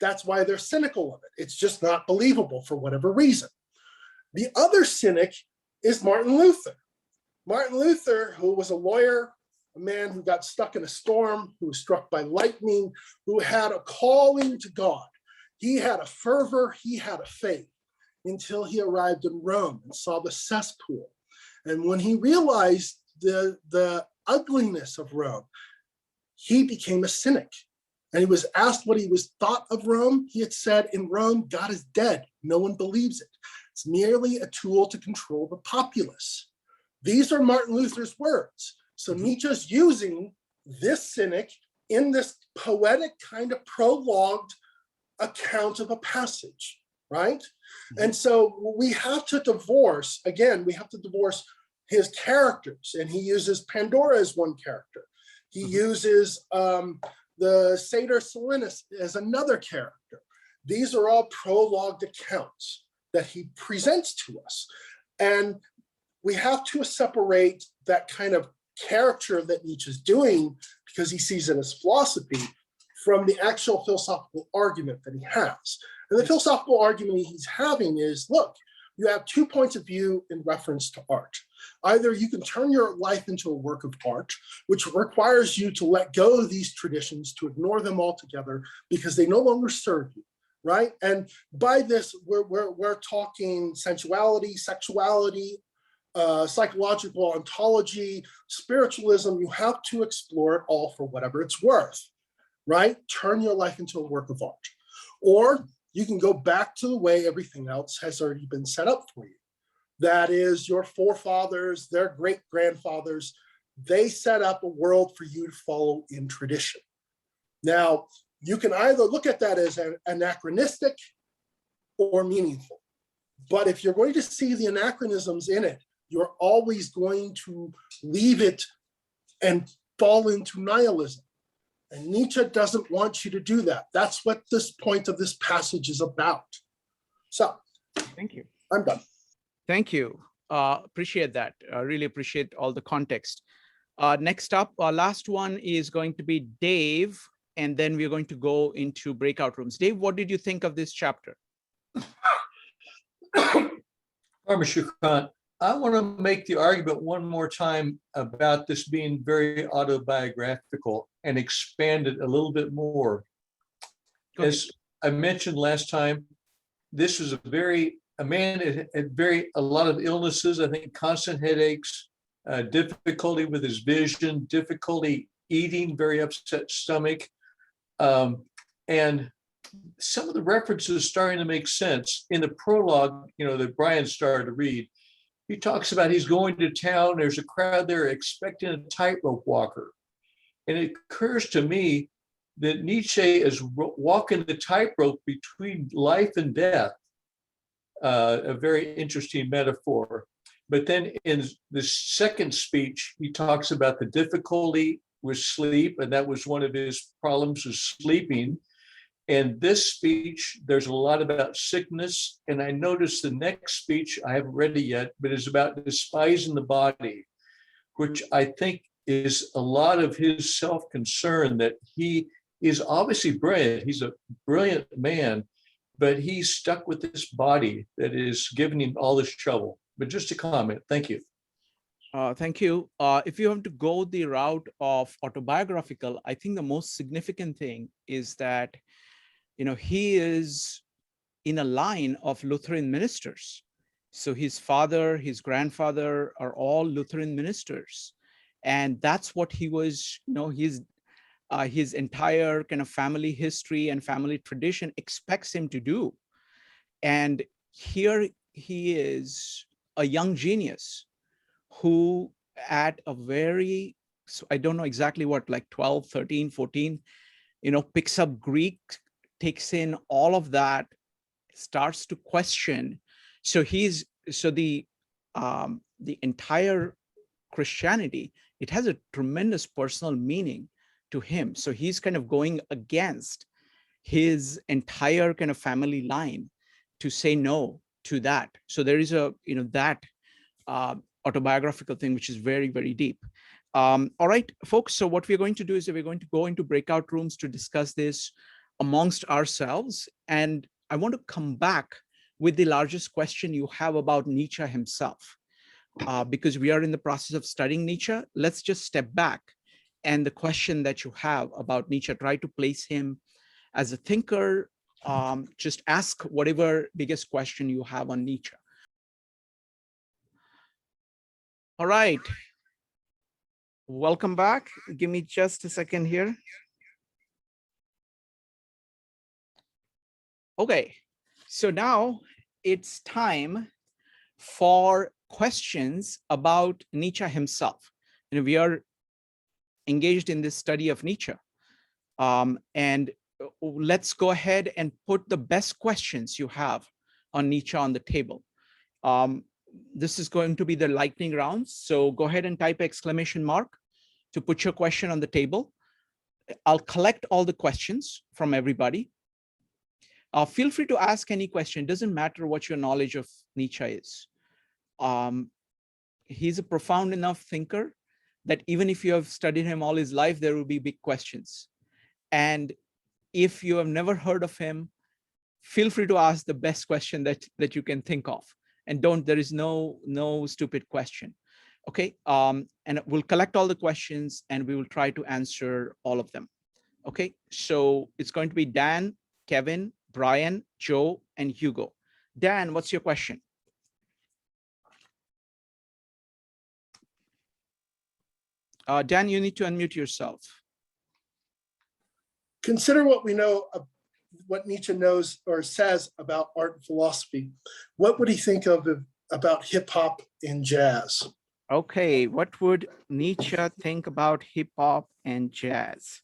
[SPEAKER 9] That's why they're cynical of it. It's just not believable for whatever reason. The other cynic is Martin Luther. Martin Luther, who was a lawyer, a man who got stuck in a storm, who was struck by lightning, who had a calling to God. He had a fervor, he had a faith until he arrived in Rome and saw the cesspool. And when he realized the ugliness of Rome, he became a cynic. And he was asked what he was thought of Rome. He had said, in Rome, God is dead. No one believes it. It's merely a tool to control the populace. These are Martin Luther's words. So Nietzsche's using this cynic in this poetic kind of prologued account of a passage, right? And so we have to divorce, again, we have to divorce his characters. And he uses Pandora as one character. He uses the Satyr Silenus as another character. These are all prologued accounts that he presents to us. And we have to separate that kind of character that Nietzsche's doing because he sees it as philosophy from the actual philosophical argument that he has. And the philosophical argument he's having is, look, you have 2 points of view in reference to art. Either you can turn your life into a work of art, which requires you to let go of these traditions, to ignore them altogether because they no longer serve you, right? And by this, we're talking sensuality, sexuality, psychological ontology, spiritualism. You have to explore it all for whatever it's worth, right? Turn your life into a work of art. Or you can go back to the way everything else has already been set up for you. That is, your forefathers, their great-grandfathers, they set up a world for you to follow in tradition. Now, you can either look at that as anachronistic or meaningful. But if you're going to see the anachronisms in it, you're always going to leave it and fall into nihilism. And Nietzsche doesn't want you to do that. That's what this point of this passage is about. So,
[SPEAKER 1] thank you.
[SPEAKER 9] I'm done.
[SPEAKER 1] Thank you. Appreciate that. I really appreciate all the context. Next up, our last one is going to be Dave, and then we're going to go into breakout rooms. Dave, what did you think of this chapter?
[SPEAKER 5] Mr. Kant, I want to make the argument one more time about this being very autobiographical and expand it a little bit more. As I mentioned last time, this was a man that had a lot of illnesses, I think constant headaches, difficulty with his vision, difficulty eating, very upset stomach. And some of the references starting to make sense. In the prologue, that Brian started to read, he talks about he's going to town, there's a crowd there expecting a tightrope walker. And it occurs to me that Nietzsche is walking the tightrope between life and death, a very interesting metaphor. But then in the second speech, he talks about the difficulty with sleep, and that was one of his problems, was sleeping. And this speech, there's a lot about sickness. And I noticed the next speech, I haven't read it yet, but it's about despising the body, which I think is a lot of his self-concern, that he is obviously brilliant. He's a brilliant man, but he's stuck with this body that is giving him all this trouble. But just a comment. Thank you.
[SPEAKER 1] Thank you. If you have to go the route of autobiographical, I think the most significant thing is that he is in a line of Lutheran ministers. So his father, his grandfather are all Lutheran ministers. And that's what he was, his entire kind of family history and family tradition expects him to do. And here he is a young genius who at a very, I don't know exactly what, like 12, 13, 14, picks up Greek, takes in all of that, starts to question. So the entire Christianity, it has a tremendous personal meaning to him. So he's kind of going against his entire kind of family line to say no to that. So there is a, that autobiographical thing, which is very, very deep. All right, folks. So what we're going to do is that we're going to go into breakout rooms to discuss this amongst ourselves. And I want to come back with the largest question you have about Nietzsche himself. Because we are in the process of studying Nietzsche, let's just step back. And the question that you have about Nietzsche, try to place him as a thinker. Just ask whatever biggest question you have on Nietzsche. All right. Welcome back. Give me just a second here. Okay, so now it's time for questions about Nietzsche himself. We are engaged in this study of Nietzsche. And let's go ahead and put the best questions you have on Nietzsche on the table. This is going to be the lightning round. So go ahead and type exclamation mark to put your question on the table. I'll collect all the questions from everybody. Feel free to ask any question. It doesn't matter what your knowledge of Nietzsche is. He's a profound enough thinker that even if you have studied him all his life, there will be big questions. And if you have never heard of him, feel free to ask the best question that you can think of. And there is no stupid question. Okay, and we'll collect all the questions and we will try to answer all of them. Okay, so it's going to be Dan, Kevin, Brian, Joe, and Hugo. Dan, what's your question? Dan, you need to unmute yourself.
[SPEAKER 9] Consider what we know, what Nietzsche knows or says about art and philosophy. What would he think of about hip hop and jazz?
[SPEAKER 1] Okay, what would Nietzsche think about hip hop and jazz?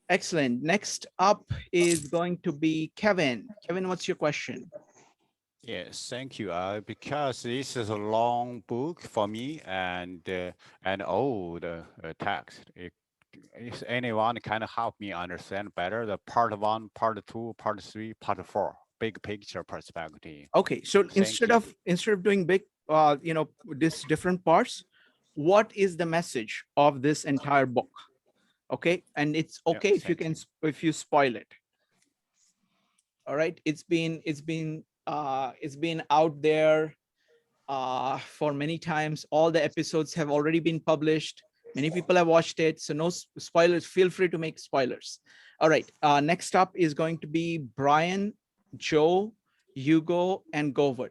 [SPEAKER 1] Excellent. Next up is going to be Kevin. Kevin, what's your question?
[SPEAKER 13] Yes, thank you. Because this is a long book for me and old text. If anyone can help me understand better the part 1, part 2, part 3, part 4, big picture perspective.
[SPEAKER 1] Okay, so instead of doing big, these different parts, what is the message of this entire book? Okay, and it's okay if you spoil it. All right, it's been out there for many times. All the episodes have already been published. Many people have watched it, so no spoilers. Feel free to make spoilers. All right, next up is going to be Brian, Joe, Hugo, and Govert.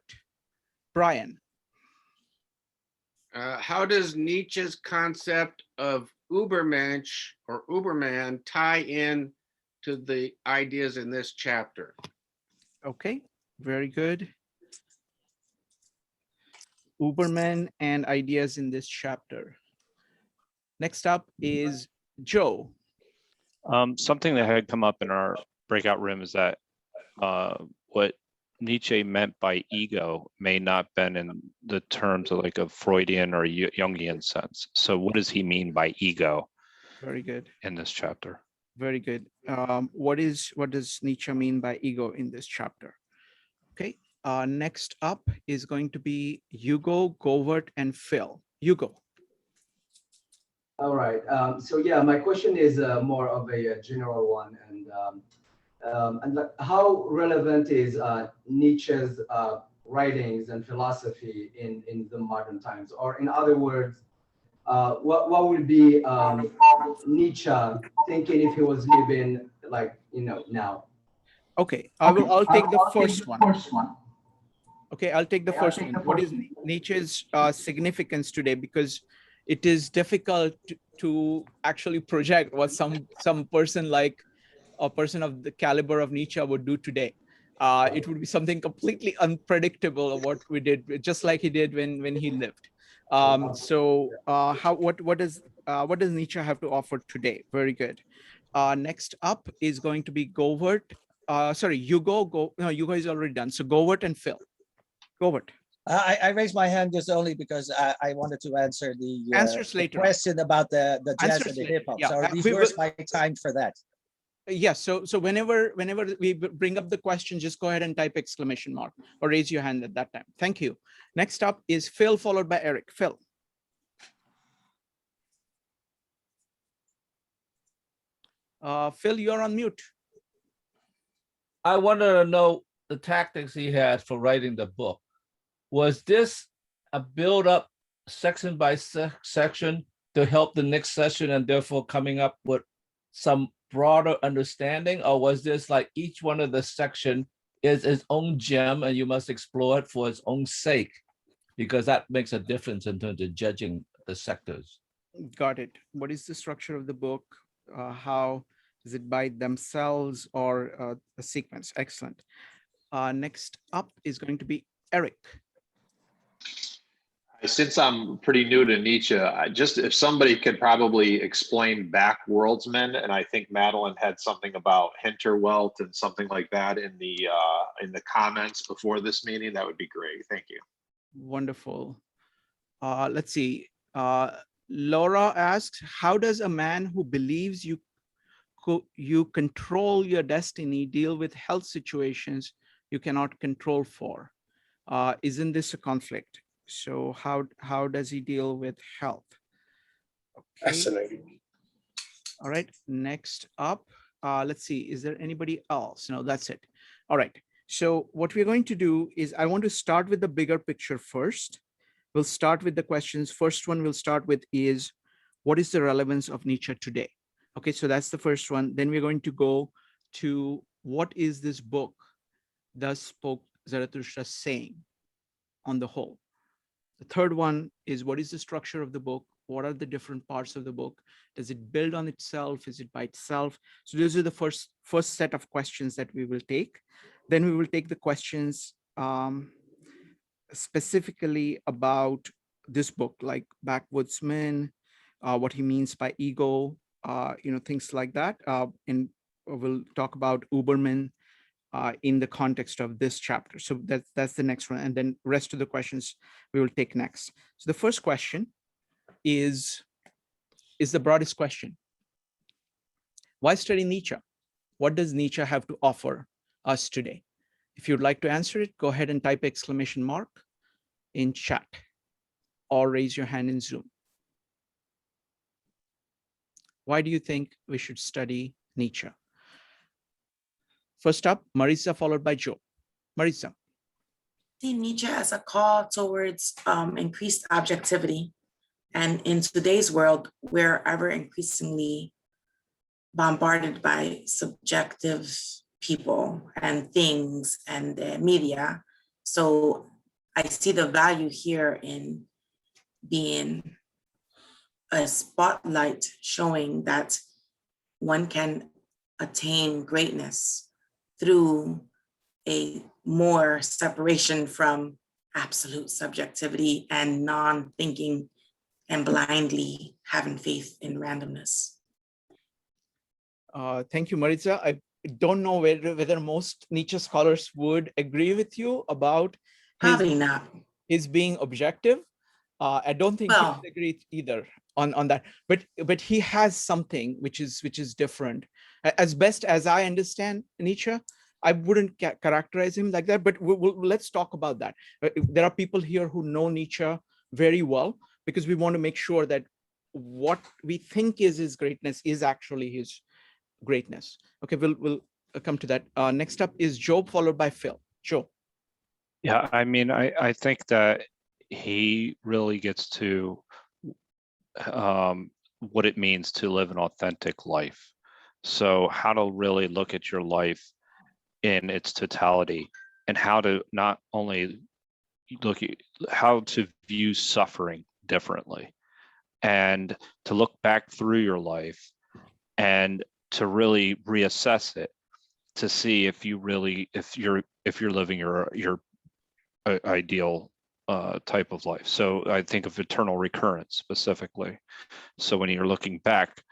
[SPEAKER 1] Brian.
[SPEAKER 6] How does Nietzsche's concept of Übermensch or Überman tie in to the ideas in this chapter?
[SPEAKER 1] Okay, very good. Überman and ideas in this chapter. Next up is Joe.
[SPEAKER 4] Something that had come up in our breakout room is that what Nietzsche meant by ego may not have been in the terms of like a Freudian or Jungian sense. So what does he mean by ego?
[SPEAKER 1] Very good.
[SPEAKER 4] In this chapter.
[SPEAKER 1] Very good. What does Nietzsche mean by ego in this chapter? Okay. Next up is going to be Hugo, Govert, and Phil. Hugo.
[SPEAKER 14] All right. So yeah, my question is more of a general one, and how relevant is Nietzsche's writings and philosophy in the modern times? Or in other words, what would be Nietzsche thinking if he was living now?
[SPEAKER 1] Okay, I'll take the first one. Okay, I'll take the first one. What is Nietzsche's significance today? Because it is difficult to actually project what some person like a person of the caliber of Nietzsche would do today. It would be something completely unpredictable of what we did, just like he did when he lived. What does Nietzsche have to offer today? Very good. Next up is going to be Govert. Sorry, Hugo. No, Hugo is already done. So Govert and Phil. Govert.
[SPEAKER 15] I raised my hand just only because I wanted to answer
[SPEAKER 1] Answers
[SPEAKER 15] the
[SPEAKER 1] later on.
[SPEAKER 15] question about the jazz
[SPEAKER 1] Answers
[SPEAKER 15] and the
[SPEAKER 1] later,
[SPEAKER 15] hip hop.
[SPEAKER 1] yeah.
[SPEAKER 15] So these
[SPEAKER 1] We
[SPEAKER 15] were
[SPEAKER 1] will-
[SPEAKER 15] my time for that.
[SPEAKER 1] Yes, so whenever we bring up the question, just go ahead and type exclamation mark or raise your hand at that time. Thank you. Next up is Phil, followed by Eric. Phil. Phil, you're on mute.
[SPEAKER 3] I wanted to know the tactics he had for writing the book. Was this a build up section by section to help the next session and therefore coming up with some broader understanding? Or was this like each one of the section is its own gem and you must explore it for its own sake? Because that makes a difference in terms of judging the sectors.
[SPEAKER 1] Got it. What is the structure of the book? How is it by themselves or a sequence? Excellent. Next up is going to be Eric.
[SPEAKER 7] Since I'm pretty new to Nietzsche, if somebody could probably explain Backworldsmen, and I think Madeline had something about Hinterwelt and something like that in the comments before this meeting, that would be great. Thank you.
[SPEAKER 1] Wonderful. Let's see. Laura asks, how does a man who believes you control your destiny deal with health situations you cannot control for? Isn't this a conflict? So how does he deal with health? Okay.
[SPEAKER 9] Fascinating.
[SPEAKER 1] All right, next up, let's see, is there anybody else? No, that's it. All right, so what we're going to do is I want to start with the bigger picture first. We'll start with the questions. First one we'll start with is, what is the relevance of Nietzsche today? Okay, so that's the first one. Then we're going to go to, what is this book, Thus Spoke Zarathustra, saying on the whole? The third one is, what is the structure of the book? What are the different parts of the book? Does it build on itself? Is it by itself? So those are the first set of questions that we will take. Then we will take the questions specifically about this book, like Backworldsmen, what he means by ego, things like that. And we'll talk about Uberman in the context of this chapter. So that's the next one. And then rest of the questions we will take next. So the first question is the broadest question. Why study Nietzsche? What does Nietzsche have to offer us today? If you'd like to answer it, go ahead and type exclamation mark in chat or raise your hand in Zoom. Why do you think we should study Nietzsche? First up, Marisa, followed by Joe. Marisa.
[SPEAKER 8] See Nietzsche as a call towards increased objectivity. And in today's world, we're ever increasingly bombarded by subjective people and things and media. So I see the value here in being a spotlight showing that one can attain greatness through a more separation from absolute subjectivity and non-thinking and blindly having faith in randomness.
[SPEAKER 1] Thank you, Marisa. I don't know whether most Nietzsche scholars would agree with you about
[SPEAKER 8] Probably not.
[SPEAKER 1] His being objective. I don't think he would agree either on that. But he has something which is different. As best as I understand Nietzsche, I wouldn't characterize him like that. But let's talk about that. There are people here who know Nietzsche very well, because we want to make sure that what we think is his greatness is actually his greatness. Okay, we'll come to that. Next up is Joe, followed by Phil. Joe.
[SPEAKER 4] Yeah, I mean, I think that he really gets to what it means to live an authentic life. So how to really look at your life in its totality, and how to not only look at how to view suffering differently, and to look back through your life and to really reassess it, to see if you're living your ideal type of life. So I think of eternal recurrence specifically. So when you're looking back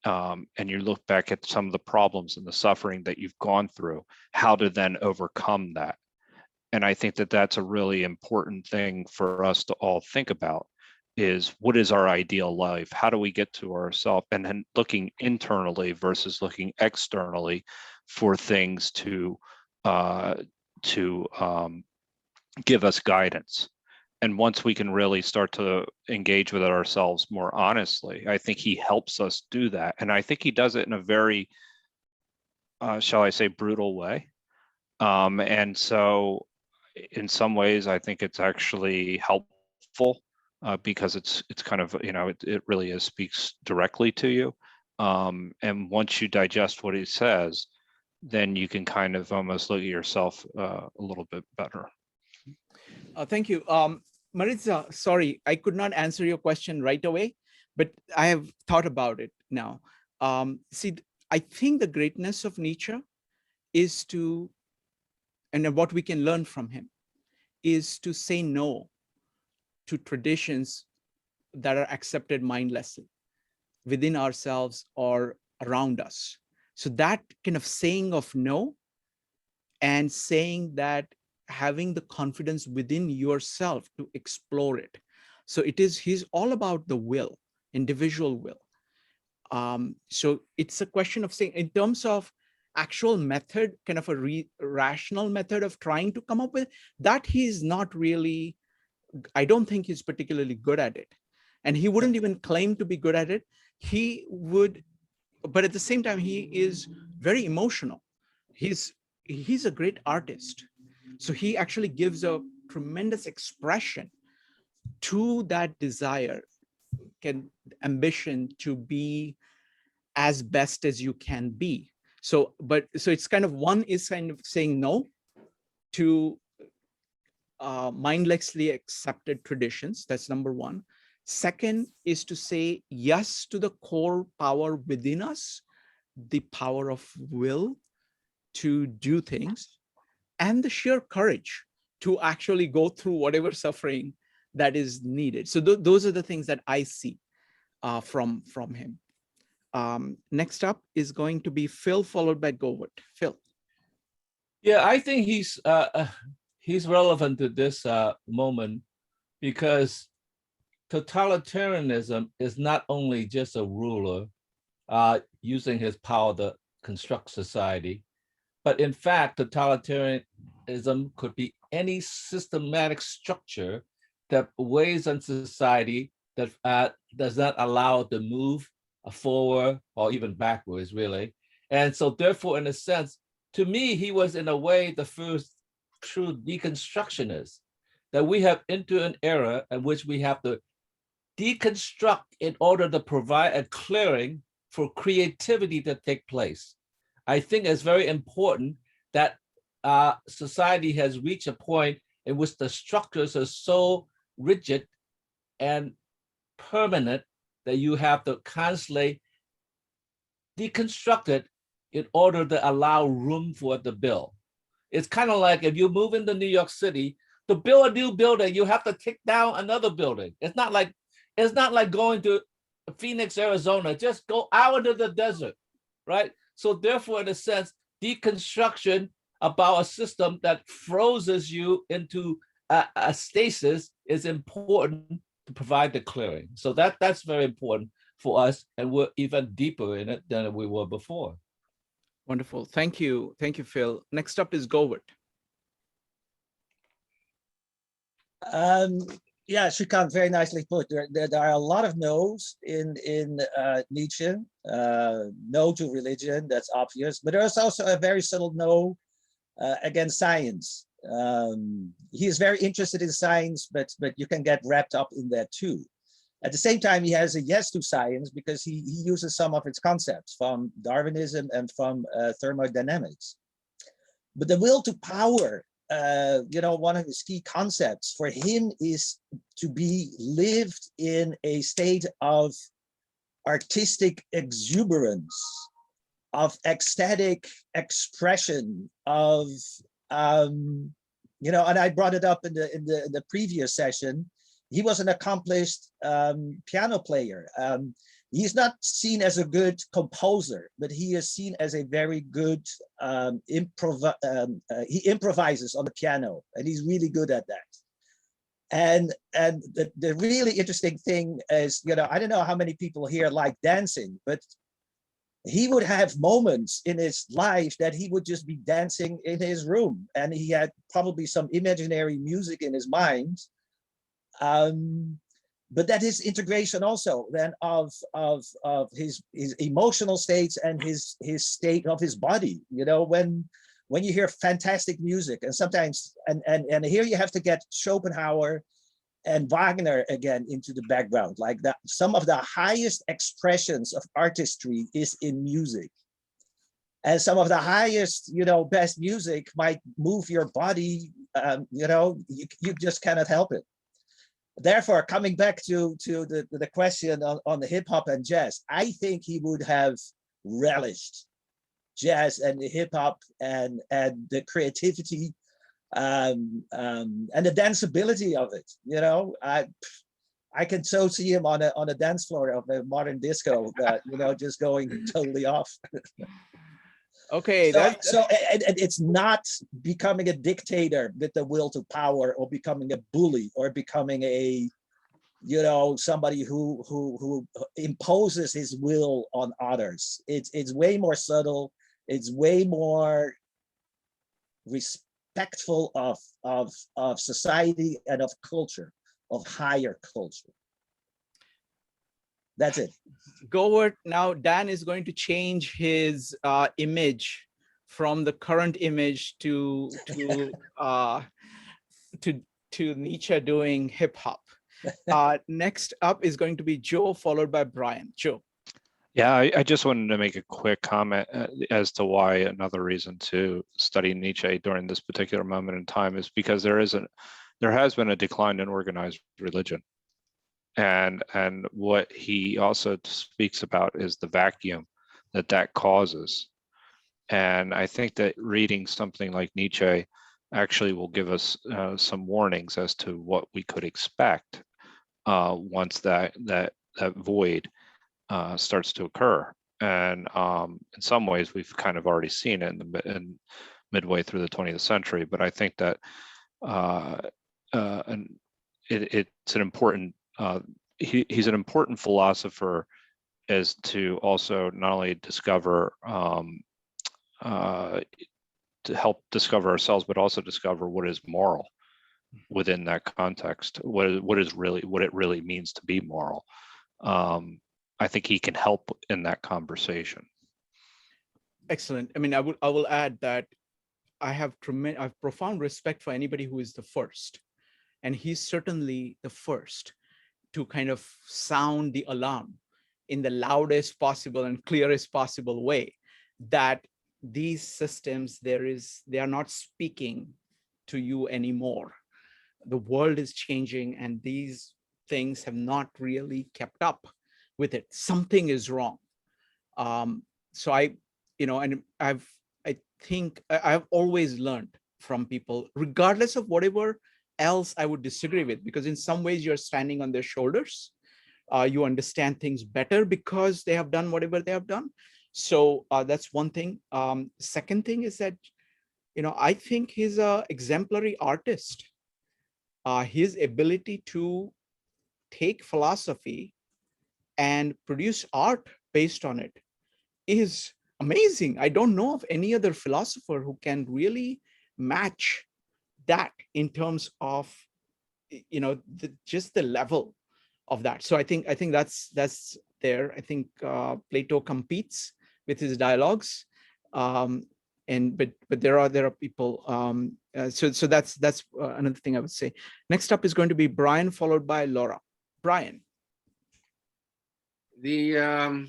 [SPEAKER 4] and you look back at some of the problems and the suffering that you've gone through, how to then overcome that And I think that that's a really important thing for us to all think about, is what is our ideal life? How do we get to ourselves? And then looking internally versus looking externally for things to give us guidance. And once we can really start to engage with it ourselves more honestly, I think he helps us do that. And I think he does it in a very, shall I say, brutal way. And so in some ways, I think it's actually helpful because it's kind of, it really speaks directly to you. And once you digest what he says, then you can kind of almost look at yourself a little bit better.
[SPEAKER 1] Thank you. Maritza, sorry, I could not answer your question right away, but I have thought about it now. See, I think the greatness of Nietzsche is to, and what we can learn from him, is to say no to traditions that are accepted mindlessly within ourselves or around us. So that kind of saying of no, and saying that having the confidence within yourself to explore it. So he's all about the will, individual will. So it's a question of saying, in terms of actual method, kind of a rational method of trying to come up with, that he's not really, I don't think he's particularly good at it. And he wouldn't even claim to be good at it. He would, but at the same time, he is very emotional. He's a great artist. So he actually gives a tremendous expression to that desire, ambition to be as best as you can be. So it's kind of, one is kind of saying no to mindlessly accepted traditions. That's number one. Second is to say yes to the core power within us, the power of will to do things, and the sheer courage to actually go through whatever suffering that is needed. So those are the things that I see from him. Next up is going to be Phil, followed by Govert. Phil.
[SPEAKER 3] Yeah, I think he's relevant to this moment, because totalitarianism is not only just a ruler using his power to construct society, but in fact, totalitarianism could be any systematic structure that weighs on society that does not allow it to move forward or even backwards, really. And so therefore, in a sense, to me, he was in a way the first true deconstructionist, that we have entered an era in which we have to deconstruct in order to provide a clearing for creativity to take place. I think it's very important that society has reached a point in which the structures are so rigid and permanent that you have to constantly deconstruct it in order to allow room for it to build. It's kind of like if you move into New York City, to build a new building, you have to kick down another building. It's not like going to Phoenix, Arizona. Just go out into the desert, right? So therefore, in a sense, deconstruction about a system that freezes you into a stasis is important to provide the clearing. So that's very important for us, and we're even deeper in it than we were before.
[SPEAKER 1] Wonderful. Thank you. Thank you, Phil. Next up is Govert.
[SPEAKER 15] Yeah, Shrikant, very nicely put. There are a lot of no's in Nietzsche. No to religion, that's obvious. But there's also a very subtle no against science. He is very interested in science, but you can get wrapped up in that too. At the same time, he has a yes to science because he uses some of its concepts from Darwinism and from thermodynamics. But the will to power, one of his key concepts for him is to be lived in a state of artistic exuberance, of ecstatic expression, of and I brought it up in the previous session. He was an accomplished piano player. he's not seen as a good composer, but he is seen as a very good he improvises on the piano, and he's really good at that. And the really interesting thing is, you know, I don't know how many people here like dancing, but he would have moments in his life that he would just be dancing in his room, and he had probably some imaginary music in his mind. But that is integration also then of his emotional states and his state of his body. You know, when you hear fantastic music, and sometimes and here you have to get Schopenhauer and Wagner again into the background, like that. Some of the highest expressions of artistry is in music, and some of the highest, you know, best music might move your body. You know, you just cannot help it. Therefore, coming back to the question on the hip hop and jazz, I think he would have relished jazz and the hip hop and the creativity and the danceability of it. You know, I can so see him on a dance floor of a modern disco, you know, just going totally off.
[SPEAKER 1] Okay,
[SPEAKER 15] so it's not becoming a dictator with the will to power, or becoming a bully, or becoming a, you know, somebody who imposes his will on others. It's way more subtle. It's way more respectful of society and of culture, of higher culture. That's it.
[SPEAKER 1] Govert, now Dan is going to change his image from the current image to Nietzsche doing hip hop. Next up is going to be Joe, followed by Brian. Joe.
[SPEAKER 4] Yeah, I just wanted to make a quick comment as to why another reason to study Nietzsche during this particular moment in time is because there has been a decline in organized religion. And what he also speaks about is the vacuum that causes. And I think that reading something like Nietzsche actually will give us some warnings as to what we could expect once that void starts to occur. And in some ways, we've kind of already seen it in midway through the 20th century. But I think that it's an important he's an important philosopher, as to also not only discover to help discover ourselves, but also discover what is moral within that context. What it really means to be moral. I think he can help in that conversation.
[SPEAKER 1] Excellent. I mean, I will add that I have profound respect for anybody who is the first, and he's certainly the first to kind of sound the alarm in the loudest possible and clearest possible way that these systems, they are not speaking to you anymore. The world is changing, and these things have not really kept up with it. Something is wrong. So I think I've always learned from people, regardless of whatever else I would disagree with, because in some ways you're standing on their shoulders. You understand things better because they have done whatever they have done. So that's one thing. Second thing is that, I think he's an exemplary artist. His ability to take philosophy and produce art based on it is amazing. I don't know of any other philosopher who can really match that in terms of, just the level of that. So I think that's there. I think Plato competes with his dialogues, but there are people. So that's another thing I would say. Next up is going to be Brian, followed by Laura. Brian.
[SPEAKER 6] I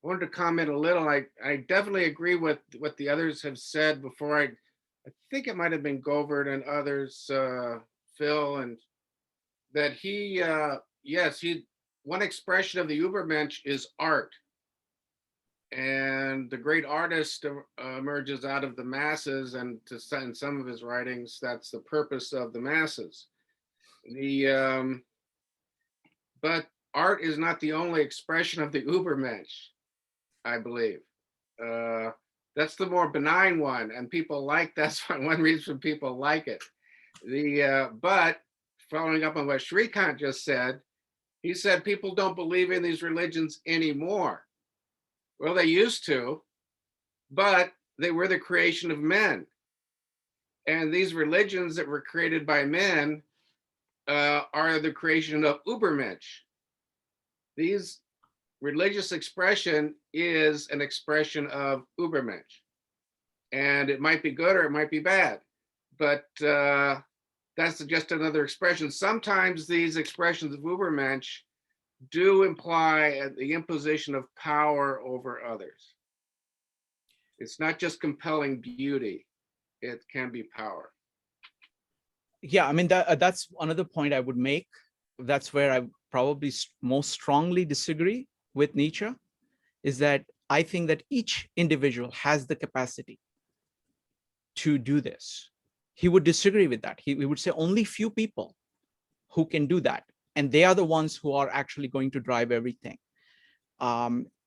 [SPEAKER 6] wanted to comment a little. I definitely agree with what the others have said before. I think it might have been Govert and others, Phil, and that one expression of the Übermensch is art. And the great artist emerges out of the masses, and in some of his writings, that's the purpose of the masses. But art is not the only expression of the Übermensch, I believe. That's the more benign one, and people like, that's one reason people like it. But following up on what Shrikant just said, he said people don't believe in these religions anymore. Well, they used to, but they were the creation of men. And these religions that were created by men are the creation of Übermensch. These religious expression is an expression of Übermensch. And it might be good or it might be bad, but that's just another expression. Sometimes these expressions of Übermensch do imply the imposition of power over others. It's not just compelling beauty, it can be power.
[SPEAKER 1] Yeah, I mean, that's another point I would make. That's where I probably most strongly disagree with Nietzsche, is that I think that each individual has the capacity to do this. He would disagree with that. He would say only few people who can do that, and they are the ones who are actually going to drive everything.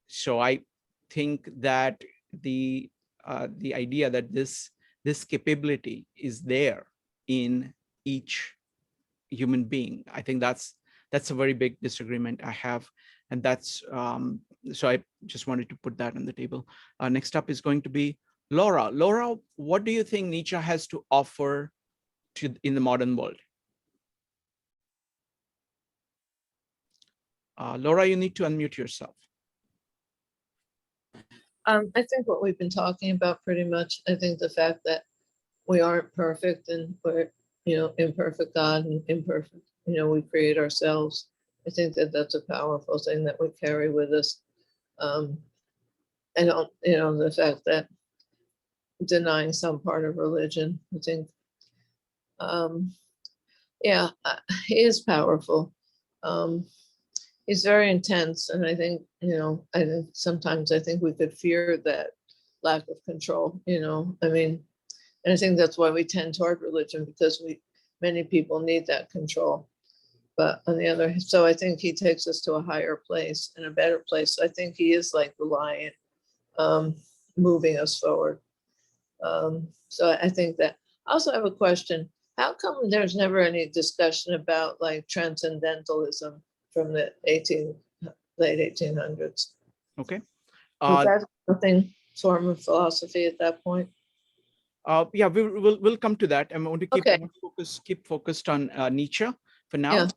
[SPEAKER 1] So I think that the idea that this capability is there in each human being, I think that's a very big disagreement I have, and that's so I just wanted to put that on the table. Next up is going to be Laura. Laura, what do you think Nietzsche has to offer in the modern world? Laura, you need to unmute yourself.
[SPEAKER 16] I think what we've been talking about pretty much, I think the fact that we aren't perfect and we're, imperfect God and imperfect, we create ourselves. I think that that's a powerful thing that we carry with us. And, the fact that denying some part of religion, I think, he is powerful. He's very intense, and I think, I think sometimes we could fear that lack of control, and I think that's why we tend toward religion, because many people need that control. But on the other hand, so I think he takes us to a higher place and a better place. So I think he is like the lion, moving us forward. So I think that. I also have a question. How come there's never any discussion about like transcendentalism from the late 1800s?
[SPEAKER 1] Okay.
[SPEAKER 16] Was that nothing form of philosophy at that point?
[SPEAKER 1] Yeah, we'll come to that. I'm going to keep
[SPEAKER 16] Okay.
[SPEAKER 1] keep focused on Nietzsche for now.
[SPEAKER 16] Yeah.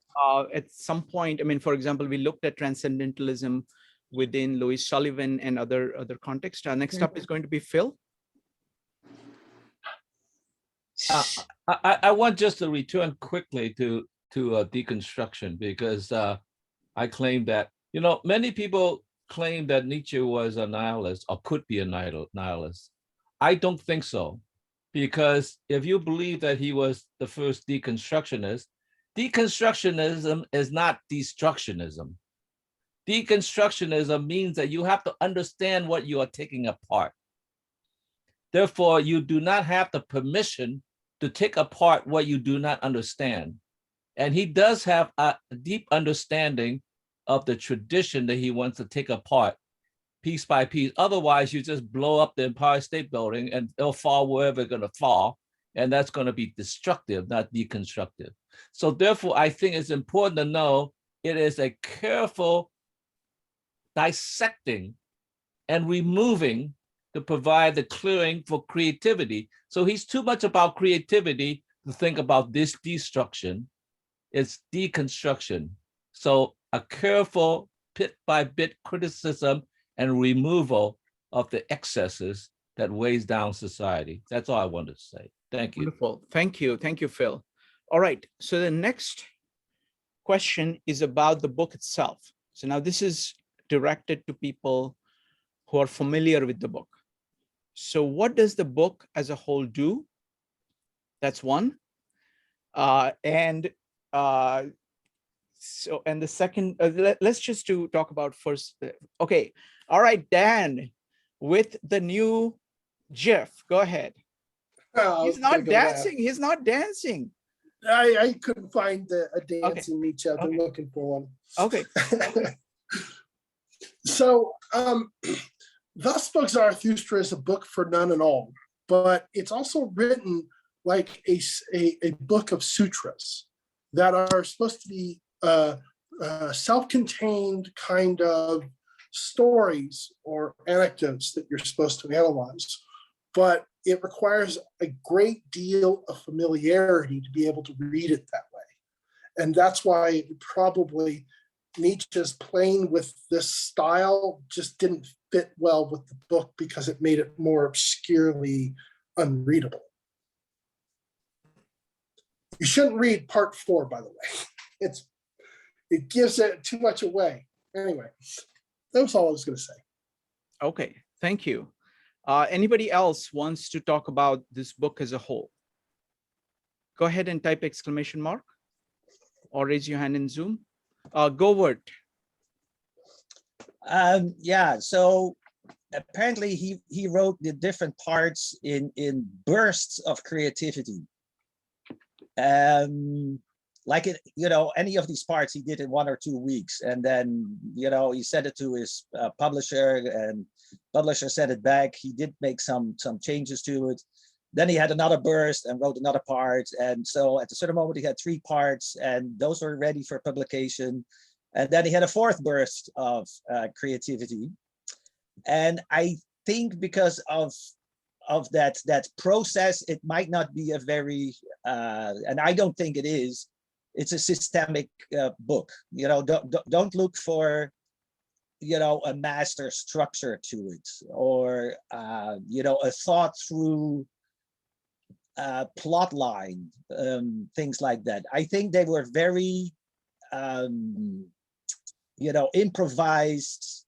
[SPEAKER 1] At some point, I mean, for example, we looked at transcendentalism within Louis Sullivan and other contexts. Next up is going to be Phil.
[SPEAKER 3] I want just to return quickly to deconstruction, because I claim that, many people claim that Nietzsche was a nihilist or could be a nihilist. I don't think so, because if you believe that he was the first deconstructionist, deconstructionism is not destructionism. Deconstructionism means that you have to understand what you are taking apart. Therefore, you do not have the permission to take apart what you do not understand. And he does have a deep understanding of the tradition that he wants to take apart piece by piece. Otherwise, you just blow up the Empire State Building and it'll fall wherever it's going to fall. And that's going to be destructive, not deconstructive. So therefore, I think it's important to know it is a careful dissecting and removing to provide the clearing for creativity. So he's too much about creativity to think about this destruction. It's deconstruction. So a careful bit by bit criticism and removal of the excesses that weighs down society. That's all I wanted to say. Thank you.
[SPEAKER 1] Wonderful. Thank you. Thank you, Phil. All right. So the next question is about the book itself. So now this is directed to people who are familiar with the book. So what does the book as a whole do? That's one. And the second, let's just talk about first. Okay. All right, Dan, with the new GIF, go ahead.
[SPEAKER 9] Oh,
[SPEAKER 1] He's not dancing. He's not dancing.
[SPEAKER 9] I couldn't find a dance
[SPEAKER 1] Okay.
[SPEAKER 9] in Nietzsche. I've been looking for one.
[SPEAKER 1] Okay.
[SPEAKER 9] So, Thus Spake Zarathustra is a book for none and all, but it's also written like a book of sutras that are supposed to be self-contained kind of stories or anecdotes that you're supposed to analyze. But it requires a great deal of familiarity to be able to read it that way. And that's why probably Nietzsche's playing with this style just didn't fit well with the book because it made it more obscurely unreadable. You shouldn't read part 4, by the way. It gives it too much away. Anyway, that was all I was going to say.
[SPEAKER 1] Okay, thank you. Anybody else wants to talk about this book as a whole? Go ahead and type exclamation mark or raise your hand in Zoom. Go word.
[SPEAKER 15] Yeah, so apparently he wrote the different parts in bursts of creativity. Like it, any of these parts he did in 1 or 2 weeks, and then he sent it to his publisher, and publisher sent it back. He did make some changes to it. Then he had another burst and wrote another part, and so at a certain moment he had 3 parts, and those were ready for publication. And then he had a 4th burst of creativity, and I think because of that process, it might not be a very, and I don't think it is. It's a systemic book. Don't look for, a master structure to it, or a thought through plot line, things like that. I think they were very, improvised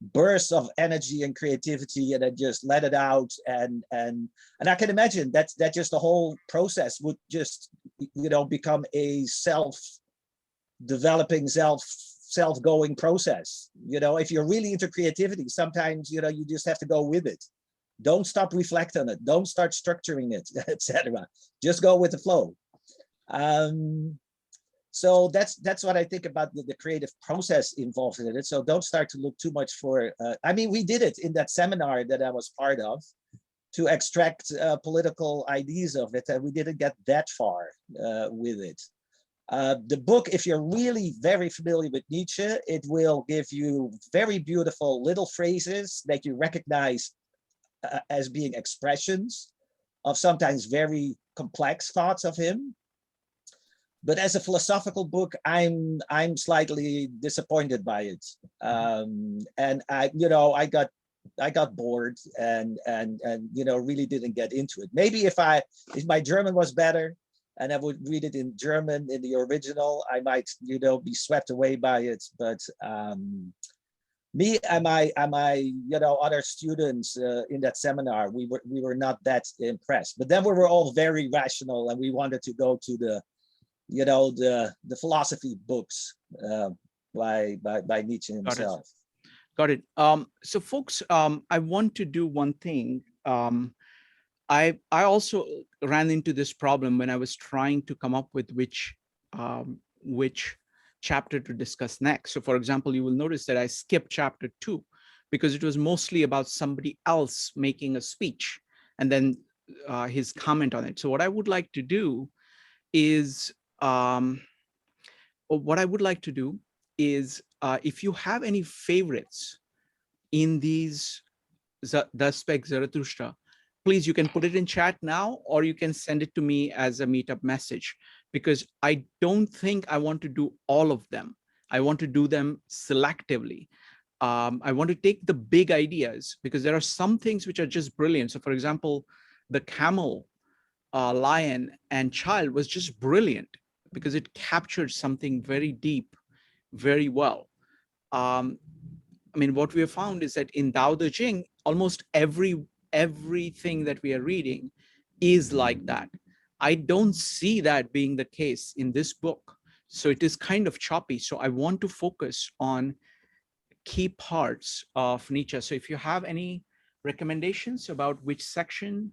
[SPEAKER 15] bursts of energy and creativity, and then just let it out, and I can imagine that just the whole process would just become a self-developing, self-going process. If you're really into creativity, sometimes you just have to go with it. Don't stop reflect on it, don't start structuring it, etc. Just go with the flow. So that's what I think about the creative process involved in it. So don't start to look too much for, we did it in that seminar that I was part of to extract political ideas of it, and we didn't get that far with it. The book, if you're really very familiar with Nietzsche, it will give you very beautiful little phrases that you recognize as being expressions of sometimes very complex thoughts of him. But as a philosophical book, I'm slightly disappointed by it, and I got bored and really didn't get into it. Maybe if my German was better and I would read it in German in the original, I might be swept away by it. But me and my other students in that seminar, we were not that impressed. But then we were all very rational, and we wanted to go to the philosophy books by Nietzsche himself.
[SPEAKER 1] Got it. So folks, I want to do one thing. I also ran into this problem when I was trying to come up with which chapter to discuss next. So for example, you will notice that I skipped chapter 2 because it was mostly about somebody else making a speech and then his comment on it. So what I would like to do is if you have any favorites in these Thus Spake Zarathustra, please, you can put it in chat now, or you can send it to me as a meetup message, because I don't think I want to do all of them. I want to do them selectively. I want to take the big ideas, because there are some things which are just brilliant. So for example, the camel, lion and child was just brilliant because it captured something very deep, very well. What we have found is that in Tao Te Ching, almost everything that we are reading is like that. I don't see that being the case in this book. So it is kind of choppy. So I want to focus on key parts of Nietzsche. So if you have any recommendations about which section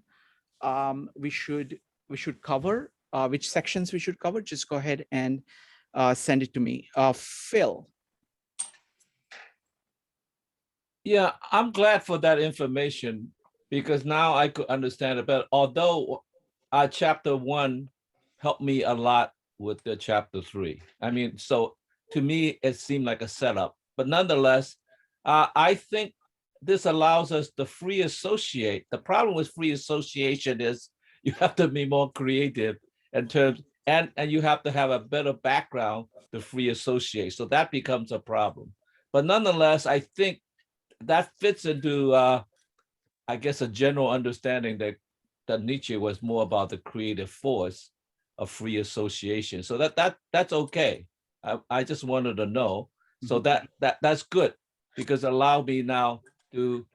[SPEAKER 1] we should cover, which sections we should cover, just go ahead and send it to me. Phil.
[SPEAKER 3] Yeah, I'm glad for that information because now I could understand it better. Although chapter 1 helped me a lot with the chapter 3. I mean, so to me, it seemed like a setup. But nonetheless, I think this allows us to free associate. The problem with free association is you have to be more creative in terms, and you have to have a better background to free associate. So that becomes a problem. But nonetheless, I think that fits into, I guess, a general understanding that Nietzsche was more about the creative force of free association. So that's okay. I just wanted to know. So that's good because it allowed me now to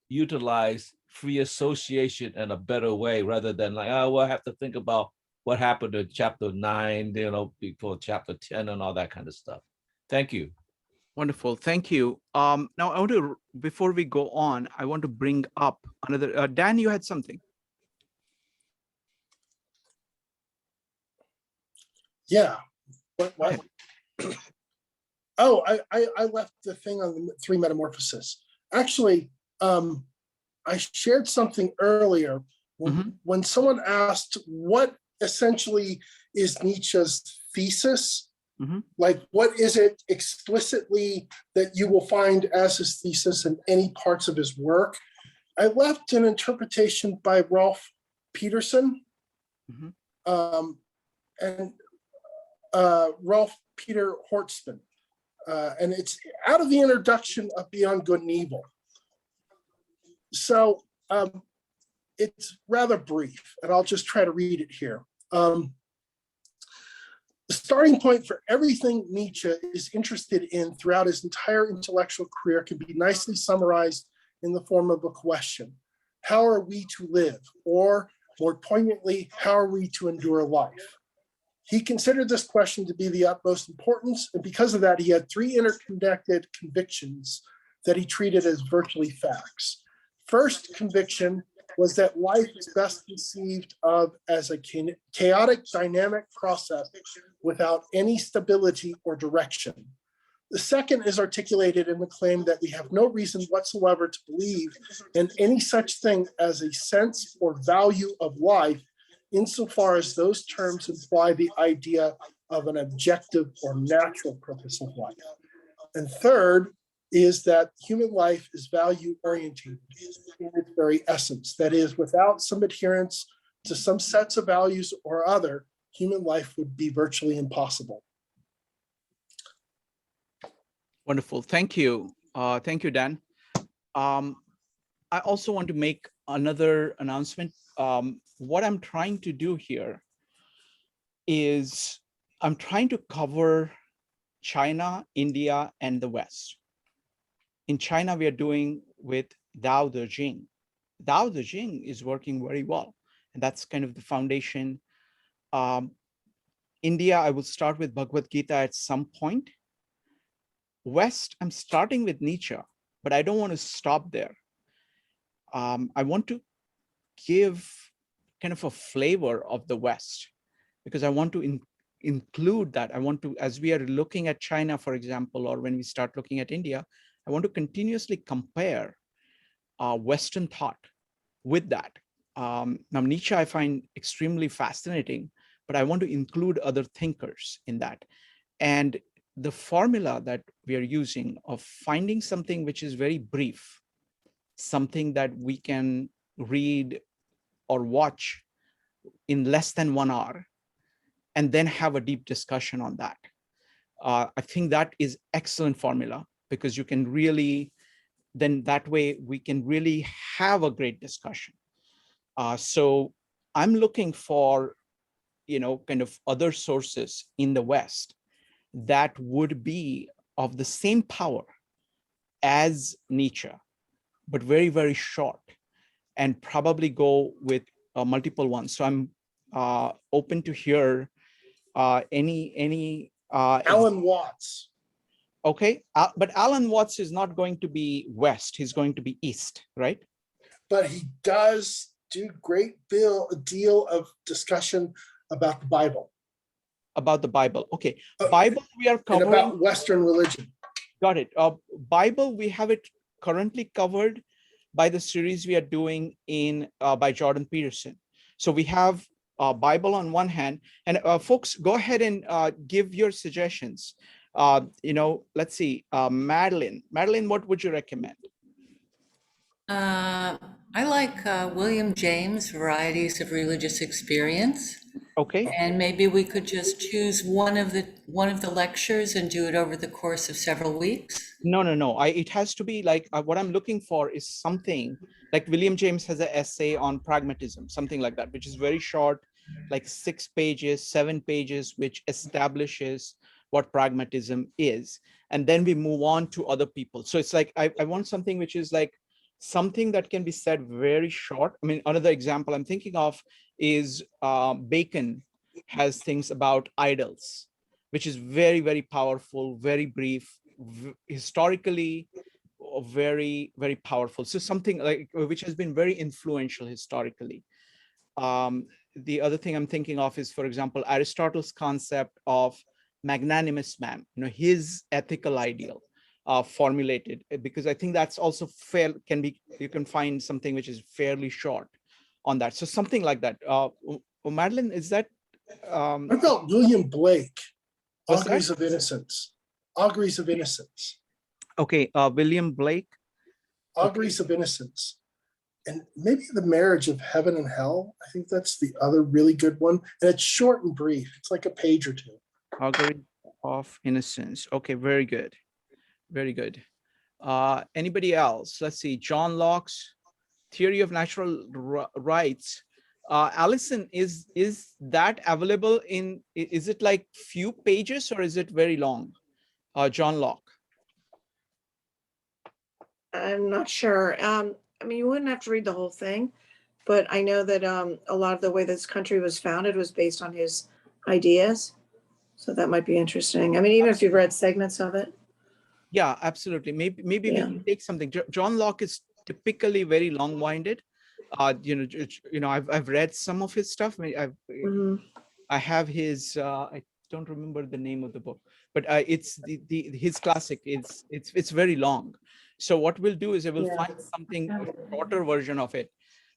[SPEAKER 3] utilize free association in a better way rather than like, oh, well, I have to think about what happened to chapter 9, before chapter 10 and all that kind of stuff. Thank you.
[SPEAKER 1] Wonderful, thank you. Now I want to, before we go on, I want to bring up another, Dan, you had something.
[SPEAKER 9] Yeah. What? Oh, I left the thing on the 3 metamorphoses. Actually, I shared something earlier when someone asked what essentially is Nietzsche's thesis. Like, what is it explicitly that you will find as his thesis in any parts of his work? I left an interpretation by Rolf Peterson and Rolf Peter Hortsman. And it's out of the introduction of Beyond Good and Evil. So it's rather brief, and I'll just try to read it here. The starting point for everything Nietzsche is interested in throughout his entire intellectual career can be nicely summarized in the form of a question. How are we to live? Or more poignantly, how are we to endure life? He considered this question to be the utmost importance, and because of that, he had 3 interconnected convictions that he treated as virtually facts. First conviction was that life is best conceived of as a chaotic, dynamic process without any stability or direction. The second is articulated in the claim that we have no reason whatsoever to believe in any such thing as a sense or value of life, insofar as those terms imply the idea of an objective or natural purpose of life. And third is that human life is value-oriented in its very essence. That is, without some adherence to some sets of values or other, human life would be virtually impossible.
[SPEAKER 1] Wonderful, thank you. Thank you, Dan. I also want to make another announcement. What I'm trying to do here is I'm trying to cover China, India, and the West. In China, we are doing with Tao Te Ching. Tao Te Ching is working very well, and that's kind of the foundation. India, I will start with Bhagavad Gita at some point. West, I'm starting with Nietzsche, but I don't want to stop there. I want to give kind of a flavor of the West because I want to include that. I want to, as we are looking at China, for example, or when we start looking at India, I want to continuously compare Western thought with that. Now, Nietzsche I find extremely fascinating, but I want to include other thinkers in that. And the formula that we are using of finding something which is very brief, something that we can read or watch in less than 1 hour, and then have a deep discussion on that. I think that is excellent formula because you can really, then that way we can really have a great discussion. So I'm looking for, kind of other sources in the West that would be of the same power as Nietzsche, but very, very short, and probably go with multiple ones. So I'm open to hear any
[SPEAKER 9] Alan Watts.
[SPEAKER 1] Okay, but Alan Watts is not going to be West, he's going to be East, right?
[SPEAKER 9] But he does do great deal of discussion about the Bible.
[SPEAKER 1] About the Bible. Okay. Bible we are
[SPEAKER 9] And
[SPEAKER 1] covering.
[SPEAKER 9] about Western religion.
[SPEAKER 1] Got it. Bible, we have it currently covered by the series we are doing in by Jordan Peterson. So we have Bible on one hand, and folks, go ahead and give your suggestions. Let's see, Madeline. Madeline, what would you recommend?
[SPEAKER 17] I like William James' Varieties of Religious Experience.
[SPEAKER 1] Okay.
[SPEAKER 17] And maybe we could just choose one of the lectures and do it over the course of several weeks.
[SPEAKER 1] No. It has to be like what I'm looking for is something like William James has an essay on pragmatism, something like that, which is very short, like 6 pages, 7 pages, which establishes what pragmatism is. And then we move on to other people. So it's like, I want something which is like something that can be said very short. I mean, another example I'm thinking of is Bacon has things about idols, which is very, very powerful, very brief, historically very, very powerful. So something like which has been very influential historically. The other thing I'm thinking of is, for example, Aristotle's concept of magnanimous man, his ethical ideal formulated, because I think that's also fair, you can find something which is fairly short on that. So something like that. Madeline, is that?
[SPEAKER 9] What about William Blake?
[SPEAKER 1] What's
[SPEAKER 9] Auguries
[SPEAKER 1] that?
[SPEAKER 9] of Innocence. Auguries of Innocence.
[SPEAKER 1] Okay, William Blake.
[SPEAKER 9] Auguries of Innocence. And maybe The Marriage of Heaven and Hell. I think that's the other really good one. And it's short and brief. It's like a page or two.
[SPEAKER 1] Augury of Innocence. Okay, very good. Very good. Anybody else? Let's see. John Locke's Theory of Natural Rights. Allison, is that available in, is it like few pages or is it very long? John Locke.
[SPEAKER 11] I'm not sure. I mean, you wouldn't have to read the whole thing, but I know that a lot of the way this country was founded was based on his ideas. So that might be interesting. I mean, even if you've read segments of it.
[SPEAKER 1] Yeah, absolutely. Maybe we can take something. John Locke is typically very long-winded. I've read some of his stuff. I have his. I don't remember the name of the book, but it's his classic. It's very long. So what we'll do is I will find something, a shorter version of it.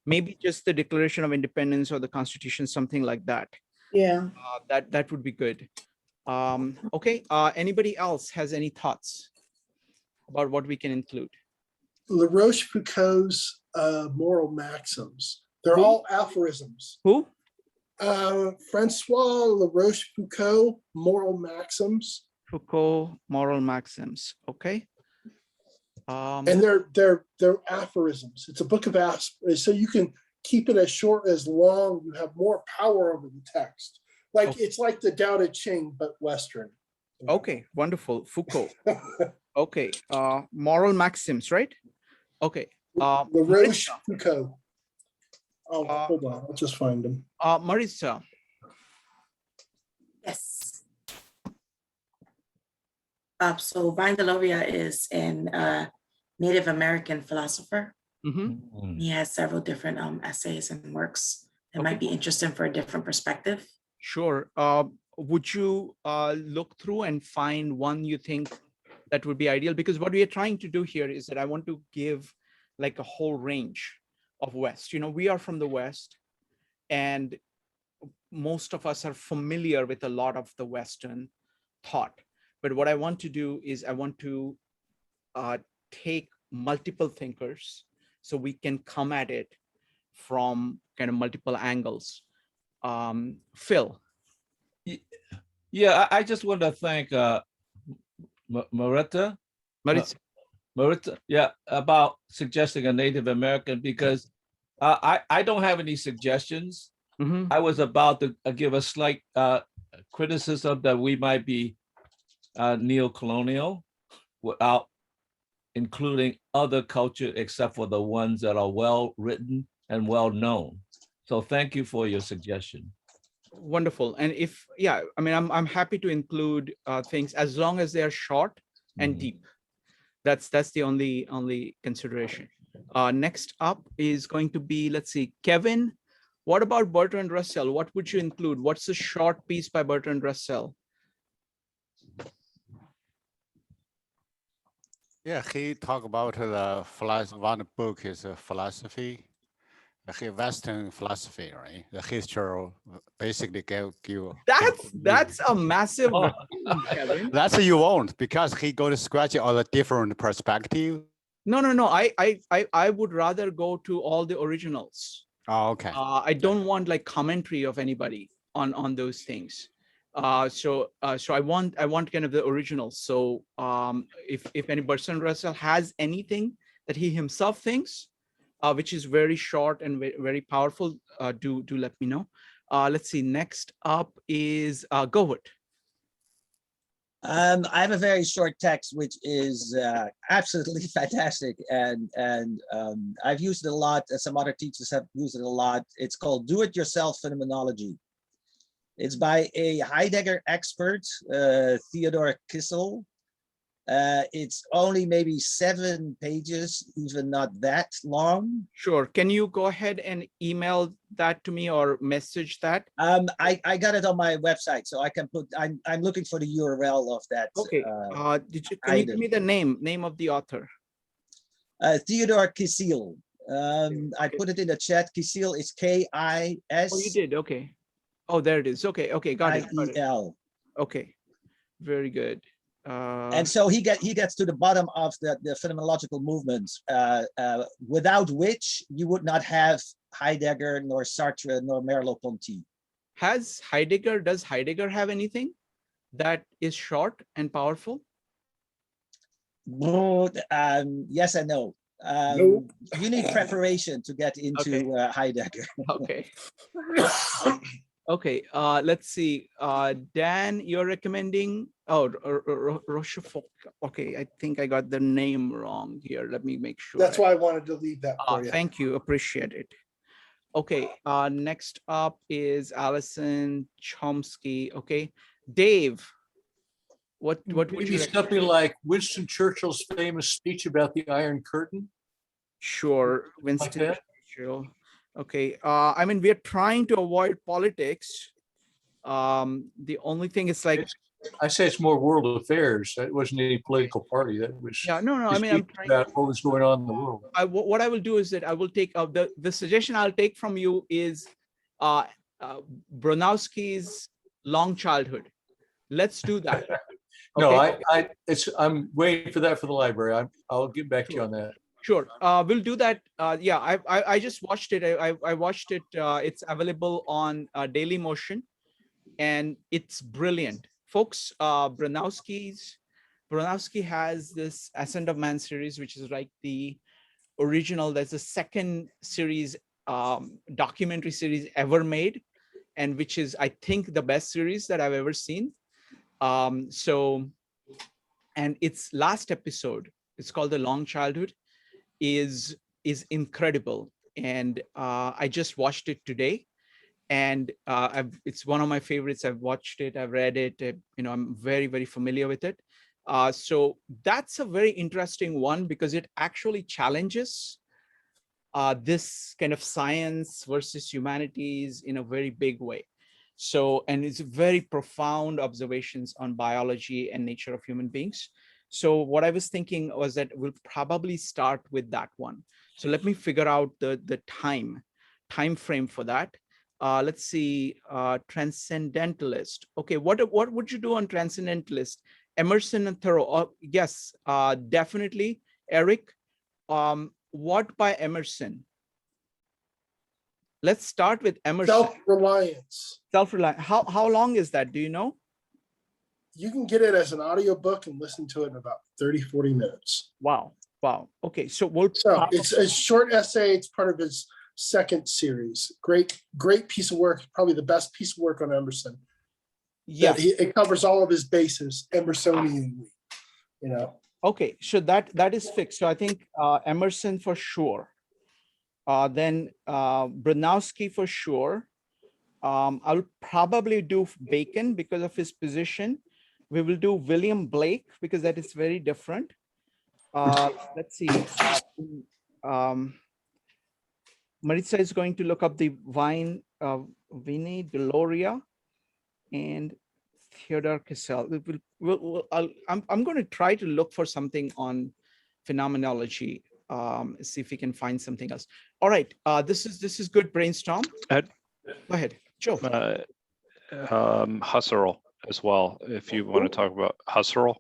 [SPEAKER 1] Maybe just the Declaration of Independence or the Constitution, something like that.
[SPEAKER 11] Yeah.
[SPEAKER 1] That would be good. Okay. Anybody else has any thoughts about what we can include?
[SPEAKER 9] La Rochefoucauld's moral maxims. They're all aphorisms.
[SPEAKER 1] Who?
[SPEAKER 9] Francois La Rochefoucauld, moral maxims.
[SPEAKER 1] Foucault, moral maxims. Okay.
[SPEAKER 9] And they're aphorisms. It's a book of aphorisms. So you can keep it as short as long. You have more power over the text. Like it's like the Tao Te Ching, but Western.
[SPEAKER 1] Okay, wonderful. Foucault. Okay. Moral maxims, right? Okay.
[SPEAKER 9] La Rochefoucauld. Oh, hold on. I'll just find them.
[SPEAKER 1] Marissa.
[SPEAKER 8] Yes. So Vangelovia is an Native American philosopher. He has several different essays and works that might be interesting for a different perspective.
[SPEAKER 1] Sure. Would you look through and find one you think that would be ideal? Because what we are trying to do here is that I want to give like a whole range of West. We are from the West, and most of us are familiar with a lot of the Western thought. But what I want to do is I want to take multiple thinkers so we can come at it from kind of multiple angles. Phil.
[SPEAKER 3] Yeah, I just want to thank Marita, yeah, about suggesting a Native American, because I don't have any suggestions. I was about to give a slight criticism that we might be neo-colonial without including other culture except for the ones that are well written and well known. So thank you for your suggestion.
[SPEAKER 1] Wonderful. And I'm happy to include things as long as they are short and deep. That's the only consideration. Next up is going to be, let's see, Kevin What about Bertrand Russell? What would you include? What's a short piece by Bertrand Russell?
[SPEAKER 13] Yeah, he talked about the philosophy. One book is philosophy, the Western philosophy, right? The history basically give
[SPEAKER 1] That's a massive
[SPEAKER 13] Oh,
[SPEAKER 1] volume, Kevin.
[SPEAKER 13] that's what you want because he go to scratch all the different perspective.
[SPEAKER 1] No. I would rather go to all the originals.
[SPEAKER 13] Oh, okay.
[SPEAKER 1] I don't want like commentary of anybody on those things. So I want kind of the originals. So if any Bertrand Russell has anything that he himself thinks, which is very short and very powerful, do let me know. Let's see. Next up is Gohut.
[SPEAKER 15] I have a very short text, which is absolutely fantastic, and I've used it a lot. Some other teachers have used it a lot. It's called "Do-It-Yourself Phenomenology." It's by a Heidegger expert, Theodor Kissel. It's only maybe 7 pages, even not that long.
[SPEAKER 1] Sure. Can you go ahead and email that to me or message that?
[SPEAKER 15] I got it on my website, so I can put. I'm looking for the URL of that.
[SPEAKER 1] Okay. Can you give me the name of the author?
[SPEAKER 15] Theodor Kissel. I put it in the chat. Kissel is K-I-S.
[SPEAKER 1] Oh, you did. Okay. Oh, there it is. Okay. Got it.
[SPEAKER 15] I-E-L.
[SPEAKER 1] Okay. Very good.
[SPEAKER 15] And so he gets to the bottom of the phenomenological movements, without which you would not have Heidegger, nor Sartre, nor Merleau-Ponty.
[SPEAKER 1] Does Heidegger have anything that is short and powerful?
[SPEAKER 15] Yes and no.
[SPEAKER 9] No.
[SPEAKER 15] You need preparation to get into Heidegger.
[SPEAKER 1] Okay. Okay, let's see. Dan, you're recommending, Rochefort. Okay, I think I got the name wrong here. Let me make sure.
[SPEAKER 9] That's why I wanted to leave that for you.
[SPEAKER 1] Thank you, appreciate it. Okay, next up is Alison Chomsky. Okay, Dave, what would
[SPEAKER 5] Maybe
[SPEAKER 1] you
[SPEAKER 5] something like Winston Churchill's famous speech about the Iron Curtain?
[SPEAKER 1] Sure, Winston
[SPEAKER 5] that?
[SPEAKER 1] Churchill. Okay, I mean, we're trying to avoid politics. The only thing is like,
[SPEAKER 5] I say it's more world affairs. That wasn't any political party. That was
[SPEAKER 1] no. I mean, I'm trying
[SPEAKER 5] about what was going on in the world.
[SPEAKER 1] What I will do is that I will take the suggestion I'll take from you is Bronowski's Long Childhood. Let's do that.
[SPEAKER 5] No,
[SPEAKER 1] Okay?
[SPEAKER 5] I'm waiting for that for the library. I'll get back to you on that.
[SPEAKER 1] Sure, we'll do that. Yeah, I just watched it. I watched it. It's available on Daily Motion, and it's brilliant, folks. Bronowski has this Ascent of Man series, which is like the original. There's a second series, documentary series ever made, and which is, I think, the best series that I've ever seen. And its last episode, it's called The Long Childhood, is incredible, and I just watched it today, and it's one of my favorites. I've watched it, I've read it, I'm very, very familiar with it. So that's a very interesting one because it actually challenges this kind of science versus humanities in a very big way. So, and it's very profound observations on biology and nature of human beings. So what I was thinking was that we'll probably start with that one. So let me figure out the time frame for that. Let's see, Transcendentalist. Okay, what would you do on Transcendentalist? Emerson and Thoreau. Yes, definitely. Eric, what by Emerson? Let's start with Emerson.
[SPEAKER 9] Self-reliance.
[SPEAKER 1] Self-reliance. How long is that? Do you know?
[SPEAKER 9] You can get it as an audiobook and listen to it in about 30, 40 minutes.
[SPEAKER 1] Wow. Okay, so
[SPEAKER 9] it's a short essay. It's part of his second series. Great piece of work. Probably the best piece of work on Emerson.
[SPEAKER 1] Yeah,
[SPEAKER 9] it covers all of his bases, Emersonian.
[SPEAKER 1] Okay, so that is fixed. So I think Emerson for sure. Then Bronowski for sure. I'll probably do Bacon because of his position. We will do William Blake because that is very different. Let's see. Maritza is going to look up the Vine Deloria and Theodore Cassell. I'm going to try to look for something on phenomenology. See if we can find something else. All right, this is good brainstorm.
[SPEAKER 4] Ed,
[SPEAKER 1] Go ahead, Joe.
[SPEAKER 4] Husserl as well. If you want to talk about Husserl,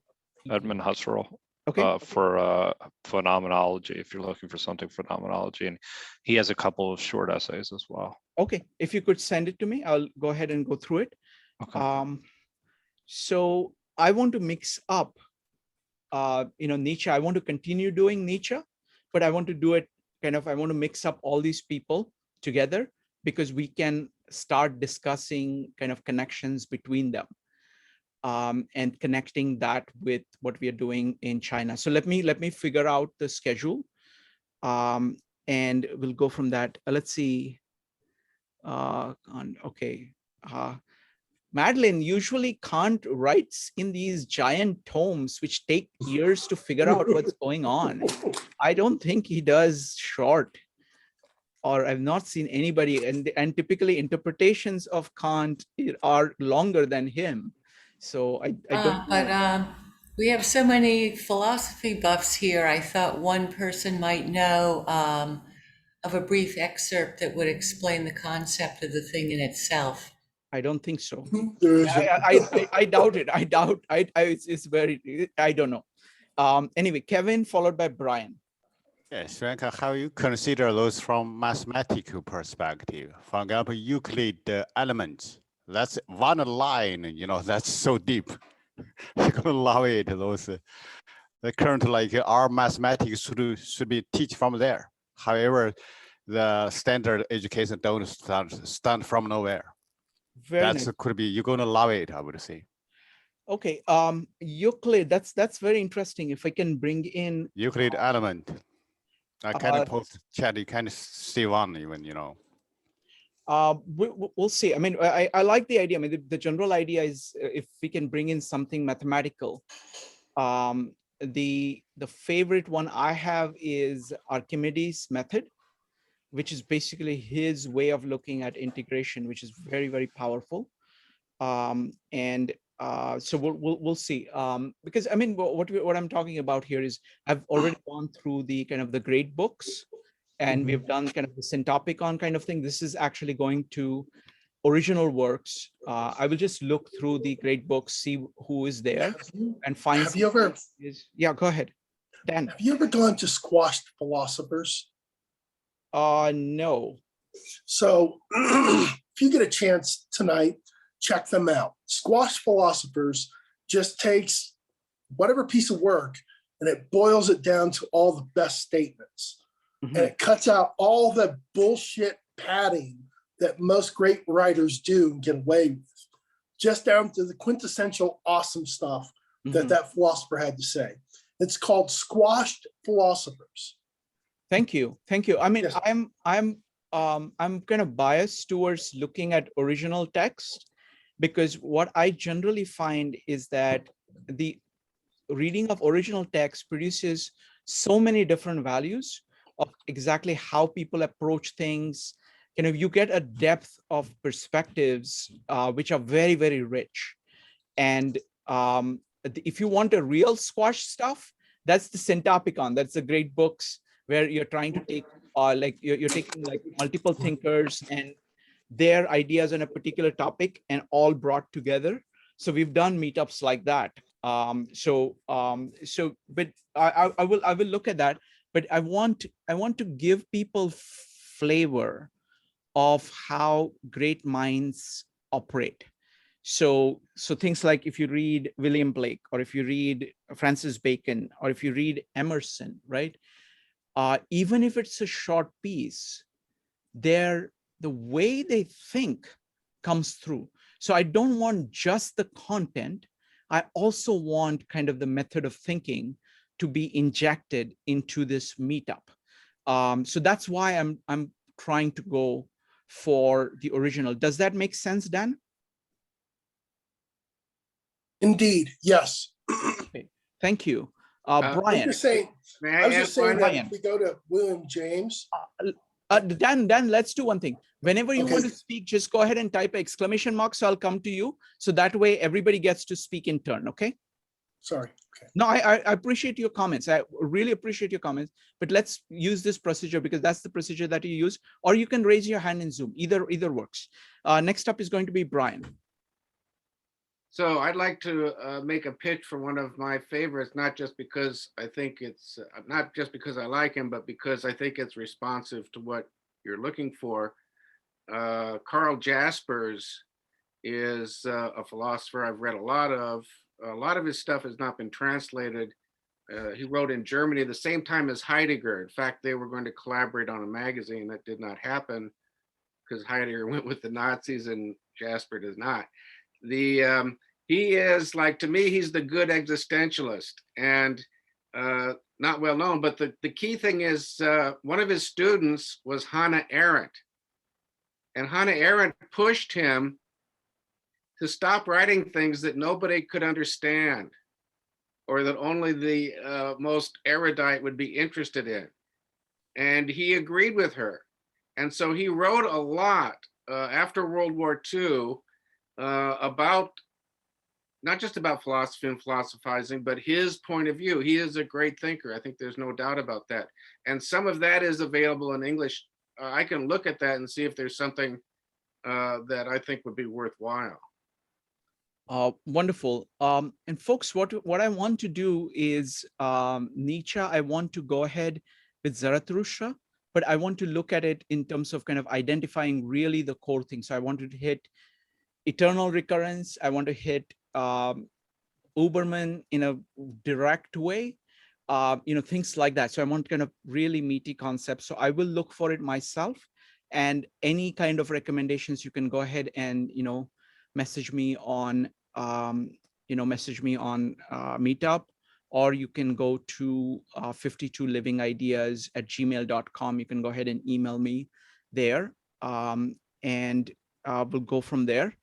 [SPEAKER 4] Edmund Husserl.
[SPEAKER 1] Okay.
[SPEAKER 4] For phenomenology, if you're looking for something phenomenology, and he has a couple of short essays as well.
[SPEAKER 1] Okay, if you could send it to me, I'll go ahead and go through it.
[SPEAKER 4] Okay.
[SPEAKER 1] So I want to mix up, Nietzsche. I want to continue doing Nietzsche, but I want to do it I want to mix up all these people together because we can start discussing kind of connections between them. And connecting that with what we are doing in China. So let me figure out the schedule, and we'll go from that. Let's see. Okay. Madeline, usually Kant writes in these giant tomes which take years to figure out what's going on. I don't think he does short, or I've not seen anybody, and typically interpretations of Kant are longer than him. So I don't know.
[SPEAKER 17] But we have so many philosophy buffs here. I thought one person might know of a brief excerpt that would explain the concept of the thing in itself.
[SPEAKER 1] I don't think so.
[SPEAKER 9] There's
[SPEAKER 1] I doubt it. It's very, I don't know. Anyway, Kevin followed by Brian.
[SPEAKER 13] Yes, Frank, how you consider those from mathematical perspective? For example, Euclid elements. That's one line, that's so deep. You're gonna love it. Those the current our mathematics should be teach from there. However, the standard education don't stand from nowhere. That's nice. Could be you're gonna love it, I would say.
[SPEAKER 1] Okay, Euclid. That's very interesting. If I can bring in
[SPEAKER 13] Euclid element, I kind of post chat. You kind of see one even,
[SPEAKER 1] We'll see. I mean, I like the idea. I mean, the general idea is if we can bring in something mathematical. The favorite one I have is Archimedes' method, which is basically his way of looking at integration, which is very, very powerful. So we'll see. Because I mean, what I'm talking about here is I've already gone through the kind of the great books, and we've done kind of the syntopicon kind of thing. This is actually going to original works. I will just look through the great books, see who is there, and find.
[SPEAKER 9] Have you ever?
[SPEAKER 1] Yeah, go ahead, Dan.
[SPEAKER 9] Have you ever gone to squashed philosophers?
[SPEAKER 1] No.
[SPEAKER 9] So if you get a chance tonight, check them out. Squashed Philosophers just takes whatever piece of work and it boils it down to all the best statements. And it cuts out all the bullshit padding that most great writers do and get away with, just down to the quintessential awesome stuff that philosopher had to say. It's called Squashed Philosophers.
[SPEAKER 1] Thank you. I mean, yes. I'm kind of biased towards looking at original text, because what I generally find is that the reading of original text produces so many different values of exactly how people approach things. You get a depth of perspectives which are very, very rich. And if you want a real squash stuff, that's the Syntopicon. That's the great books where you're trying to take you're taking like multiple thinkers and their ideas on a particular topic and all brought together. So we've done meetups like that. But I will look at that. But I want to give people flavor of how great minds operate. So things like if you read William Blake, or if you read Francis Bacon, or if you read Emerson, right? Even if it's a short piece, the way they think comes through. So I don't want just the content. I also want kind of the method of thinking to be injected into this meetup. So that's why I'm trying to go for the original. Does that make sense, Dan?
[SPEAKER 9] Indeed, yes.
[SPEAKER 1] Okay. Thank you. Brian.
[SPEAKER 9] I was just saying that if we go to William James.
[SPEAKER 1] Dan, let's do one thing. Whenever you
[SPEAKER 9] Okay.
[SPEAKER 1] want to speak, just go ahead and type exclamation mark. So I'll come to you. So that way everybody gets to speak in turn. Okay.
[SPEAKER 9] Sorry. Okay.
[SPEAKER 1] No, I appreciate your comments. I really appreciate your comments, but let's use this procedure because that's the procedure that you use, or you can raise your hand in Zoom. Either works. Next up is going to be Brian.
[SPEAKER 6] So I'd like to make a pitch for one of my favorites, not just because I think it's, not just because I like him, but because I think it's responsive to what you're looking for. Carl Jaspers is a philosopher I've read a lot of. A lot of his stuff has not been translated. He wrote in Germany at the same time as Heidegger. In fact, they were going to collaborate on a magazine. That did not happen because Heidegger went with the Nazis and Jasper does not. He is, like, to me, he's the good existentialist and not well known, but the key thing is one of his students was Hannah Arendt. And Hannah Arendt pushed him to stop writing things that nobody could understand or that only the most erudite would be interested in. And he agreed with her. And so he wrote a lot after World War II about, not just about philosophy and philosophizing, but his point of view. He is a great thinker. I think there's no doubt about that. And some of that is available in English. I can look at that and see if there's something that I think would be worthwhile.
[SPEAKER 1] Wonderful. And folks, what I want to do is Nietzsche, I want to go ahead with Zarathustra, but I want to look at it in terms of kind of identifying really the core thing. So I wanted to hit eternal recurrence. I want to hit Uberman in a direct way, things like that. So I want kind of really meaty concepts. So I will look for it myself, and any kind of recommendations you can go ahead and, message me on, Meetup, or you can go to 52livingideas@gmail.com. You can go ahead and email me there, and we'll go from there.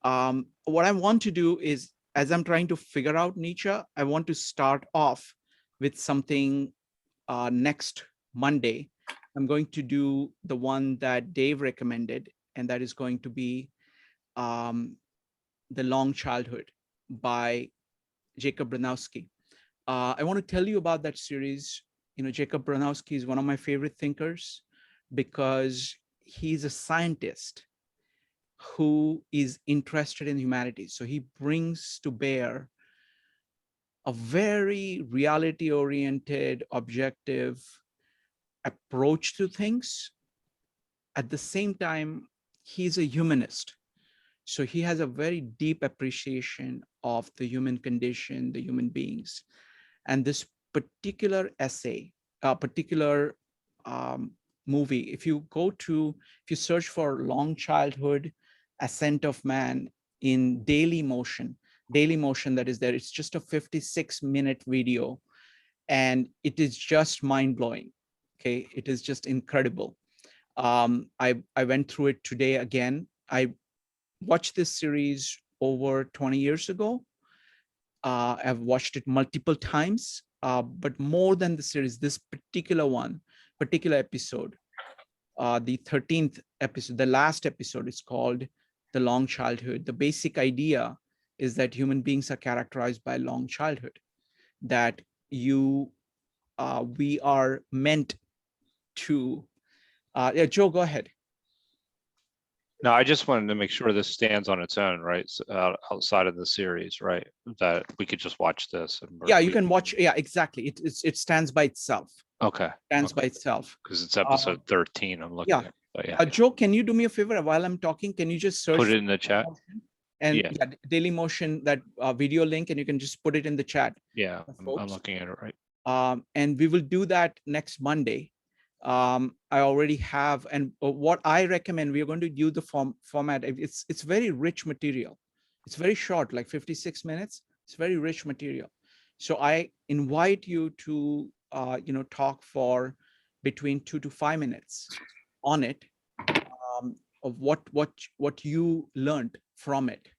[SPEAKER 1] What I want to do is, as I'm trying to figure out Nietzsche, I want to start off with something next Monday. I'm going to do the one that Dave recommended, and that is going to be The Long Childhood by Jacob Bronowski. I want to tell you about that series. Jacob Bronowski is one of my favorite thinkers because he's a scientist who is interested in humanity. So he brings to bear a very reality-oriented, objective approach to things. At the same time, he's a humanist. So he has a very deep appreciation of the human condition, the human beings. And this particular essay, movie, if you search for Long Childhood, Ascent of Man in Daily Motion that is there, it's just a 56-minute video, and it is just mind-blowing. Okay, it is just incredible. I went through it today again. I watched this series over 20 years ago. I've watched it multiple times, but more than the series, this particular episode, the 13th episode, the last episode, is called The Long Childhood. The basic idea is that human beings are characterized by long childhood, that we are meant to, Joe, go ahead.
[SPEAKER 4] No, I just wanted to make sure this stands on its own, right? Outside of the series, right? That we could just watch this.
[SPEAKER 1] Yeah, you can watch. Yeah, exactly. It stands by itself.
[SPEAKER 4] Okay.
[SPEAKER 1] Stands by itself.
[SPEAKER 4] Because it's episode 13. I'm looking at. But yeah.
[SPEAKER 1] Joe, can you do me a favor while I'm talking? Can you just search?
[SPEAKER 4] Put it in the chat.
[SPEAKER 1] And Daily Motion, that video link, and you can just put it in the chat.
[SPEAKER 4] Yeah, I'm looking at it right.
[SPEAKER 1] And we will do that next Monday. I already have, and what I recommend, we are going to use the format. It's very rich material. It's very short, like 56 minutes. It's very rich material. So I invite you to, talk for between 2 to 5 minutes on it, of what you learned from it.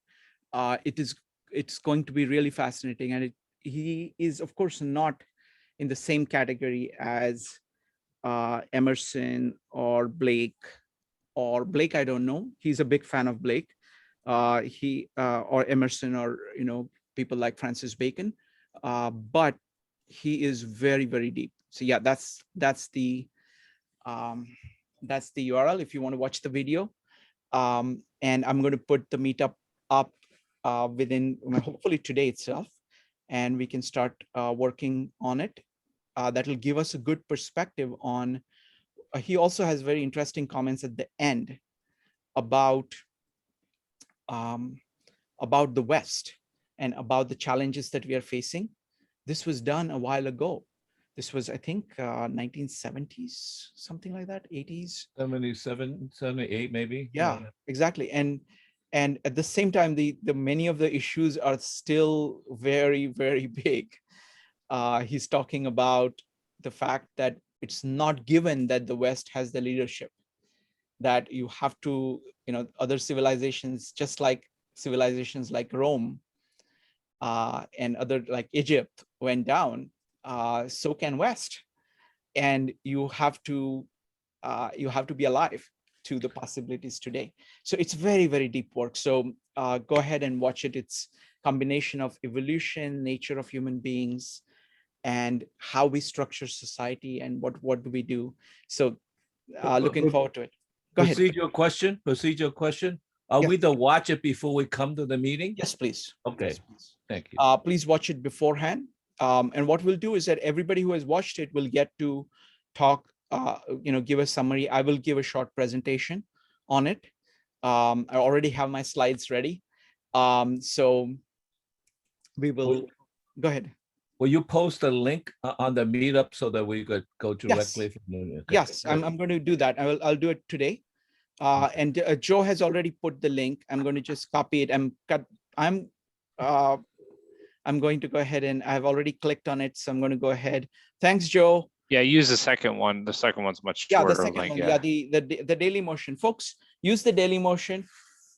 [SPEAKER 1] It's going to be really fascinating, and he is, of course, not in the same category as Emerson or Blake, I don't know. He's a big fan of Blake. Or Emerson, or people like Francis Bacon, but he is very, very deep. So yeah, that's the URL if you want to watch the video. And I'm going to put the meetup up within hopefully today itself, and we can start working on it. That will give us a good perspective on. He also has very interesting comments at the end about the West and about the challenges that we are facing. This was done a while ago. This was, I think, 1970s, something like that, 80s.
[SPEAKER 3] 77, 78, maybe.
[SPEAKER 1] Yeah, exactly. And at the same time, the many of the issues are still very, very big. He's talking about the fact that it's not given that the West has the leadership, that you have to, other civilizations, just like civilizations like Rome and other like Egypt went down, so can West. And you have to be alive to the possibilities today. So it's very, very deep work. So go ahead and watch it. It's combination of evolution, nature of human beings, and how we structure society and what do we do. So looking forward to it. Go ahead.
[SPEAKER 3] Procedural question. Are we to watch it before we come to the meeting?
[SPEAKER 1] Yes, please.
[SPEAKER 3] Okay,
[SPEAKER 1] yes, please.
[SPEAKER 3] Thank you.
[SPEAKER 1] Please watch it beforehand. And what we'll do is that everybody who has watched it will get to talk, give a summary. I will give a short presentation on it. I already have my slides ready. So we will go ahead.
[SPEAKER 3] Will you post a link on the meetup so that we could go directly?
[SPEAKER 1] Yes, yes, I'm going to do that. I'll do it today. And Joe has already put the link. I'm going to just copy it. I'm going to go ahead, and I've already clicked on it. So I'm going to go ahead. Thanks, Joe.
[SPEAKER 4] Yeah, use the second one. The second one's much shorter.
[SPEAKER 1] Yeah, the second one. Yeah, the Daily Motion. Folks, use the Daily Motion,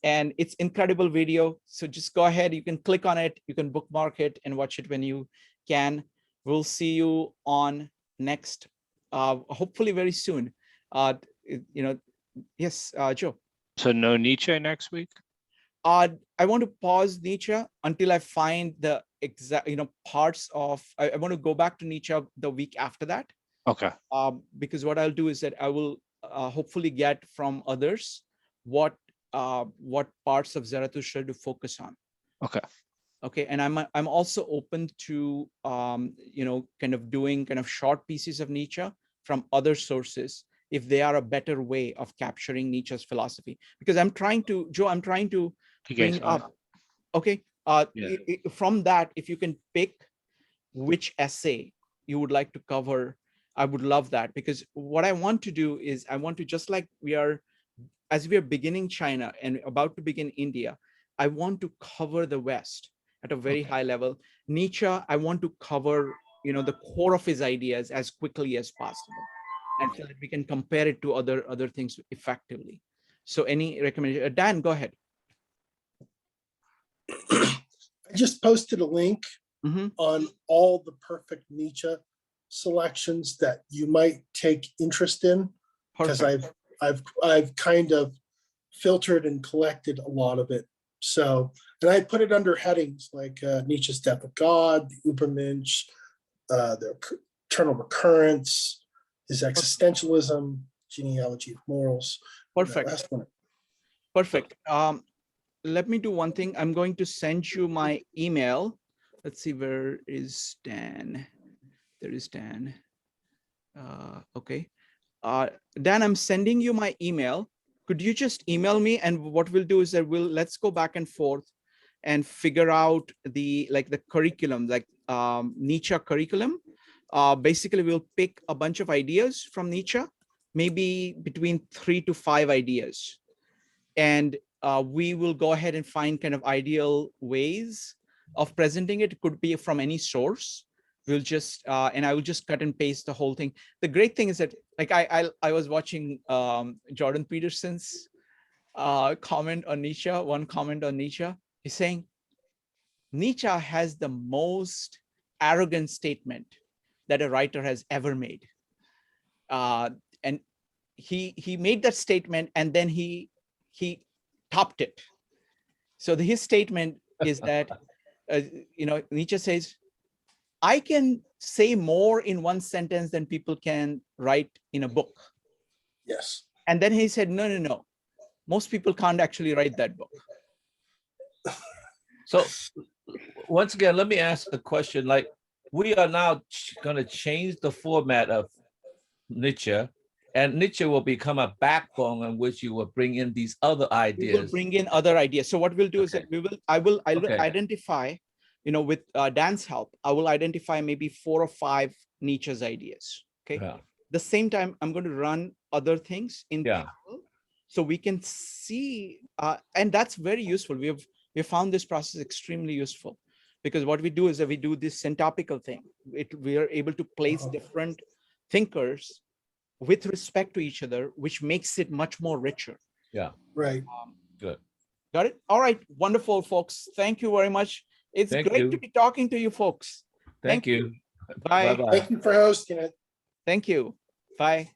[SPEAKER 1] and it's incredible video. So just go ahead. You can click on it. You can bookmark it and watch it when you can. We'll see you on next, hopefully very soon. Yes, Joe.
[SPEAKER 4] So no Nietzsche next week?
[SPEAKER 1] I want to pause Nietzsche until I find the exact, parts of, I want to go back to Nietzsche the week after that.
[SPEAKER 4] Okay.
[SPEAKER 1] Because what I'll do is that I will hopefully get from others what parts of Zarathustra to focus on.
[SPEAKER 4] Okay.
[SPEAKER 1] Okay, and I'm also open to kind of doing kind of short pieces of Nietzsche from other sources if they are a better way of capturing Nietzsche's philosophy. Because I'm trying to bring up. Okay, from that, if you can pick which essay you would like to cover, I would love that. Because what I want to do is I want to, just like as we are beginning China and about to begin India, I want to cover the West at a very high level. Nietzsche, I want to cover, the core of his ideas as quickly as possible, and so that we can compare it to other things effectively. So any recommendation? Dan, go ahead.
[SPEAKER 9] I just posted a link on all the perfect Nietzsche selections that you might take interest in, because I've kind of filtered and collected a lot of it. So, and I put it under headings like Nietzsche's Death of God, the Übermensch, the eternal recurrence, his existentialism, genealogy of morals.
[SPEAKER 1] Perfect. Perfect. Let me do one thing. I'm going to send you my email. Let's see, where is Dan? There is Dan. Okay. Dan, I'm sending you my email. Could you just email me? And what we'll do is that let's go back and forth and figure out the curriculum, Nietzsche curriculum. Basically, we'll pick a bunch of ideas from Nietzsche, maybe between 3 to 5 ideas. And we will go ahead and find kind of ideal ways of presenting it. It could be from any source. We'll just, and I will just cut and paste the whole thing. The great thing is that, I was watching Jordan Peterson's comment on Nietzsche, one comment on Nietzsche. He's saying, Nietzsche has the most arrogant statement that a writer has ever made. And he made that statement, and then he topped it. So his statement is that, Nietzsche says, I can say more in one sentence than people can write in a book.
[SPEAKER 9] Yes.
[SPEAKER 1] And then he said, no. Most people can't actually write that book.
[SPEAKER 3] So once again, let me ask a question. Like, we are now going to change the format of Nietzsche, and Nietzsche will become a backbone on which you will bring in these other ideas.
[SPEAKER 1] We will bring in other ideas. So what we'll do is that I will identify, with Dan's help, I will identify maybe 4 or 5 Nietzsche's ideas. Okay.
[SPEAKER 3] Yeah.
[SPEAKER 1] The same time, I'm going to run other things in parallel, so we can see, and that's very useful. We have found this process extremely useful, because what we do is that we do this syntopical thing. We are able to place different thinkers with respect to each other, which makes it much more richer.
[SPEAKER 3] Yeah.
[SPEAKER 9] Right.
[SPEAKER 3] Good.
[SPEAKER 1] Got it. All right. Wonderful, folks. Thank you very much. It's great to be talking to you folks.
[SPEAKER 3] Thank you.
[SPEAKER 1] Bye.
[SPEAKER 9] Thank you for hosting it.
[SPEAKER 1] Thank you. Bye.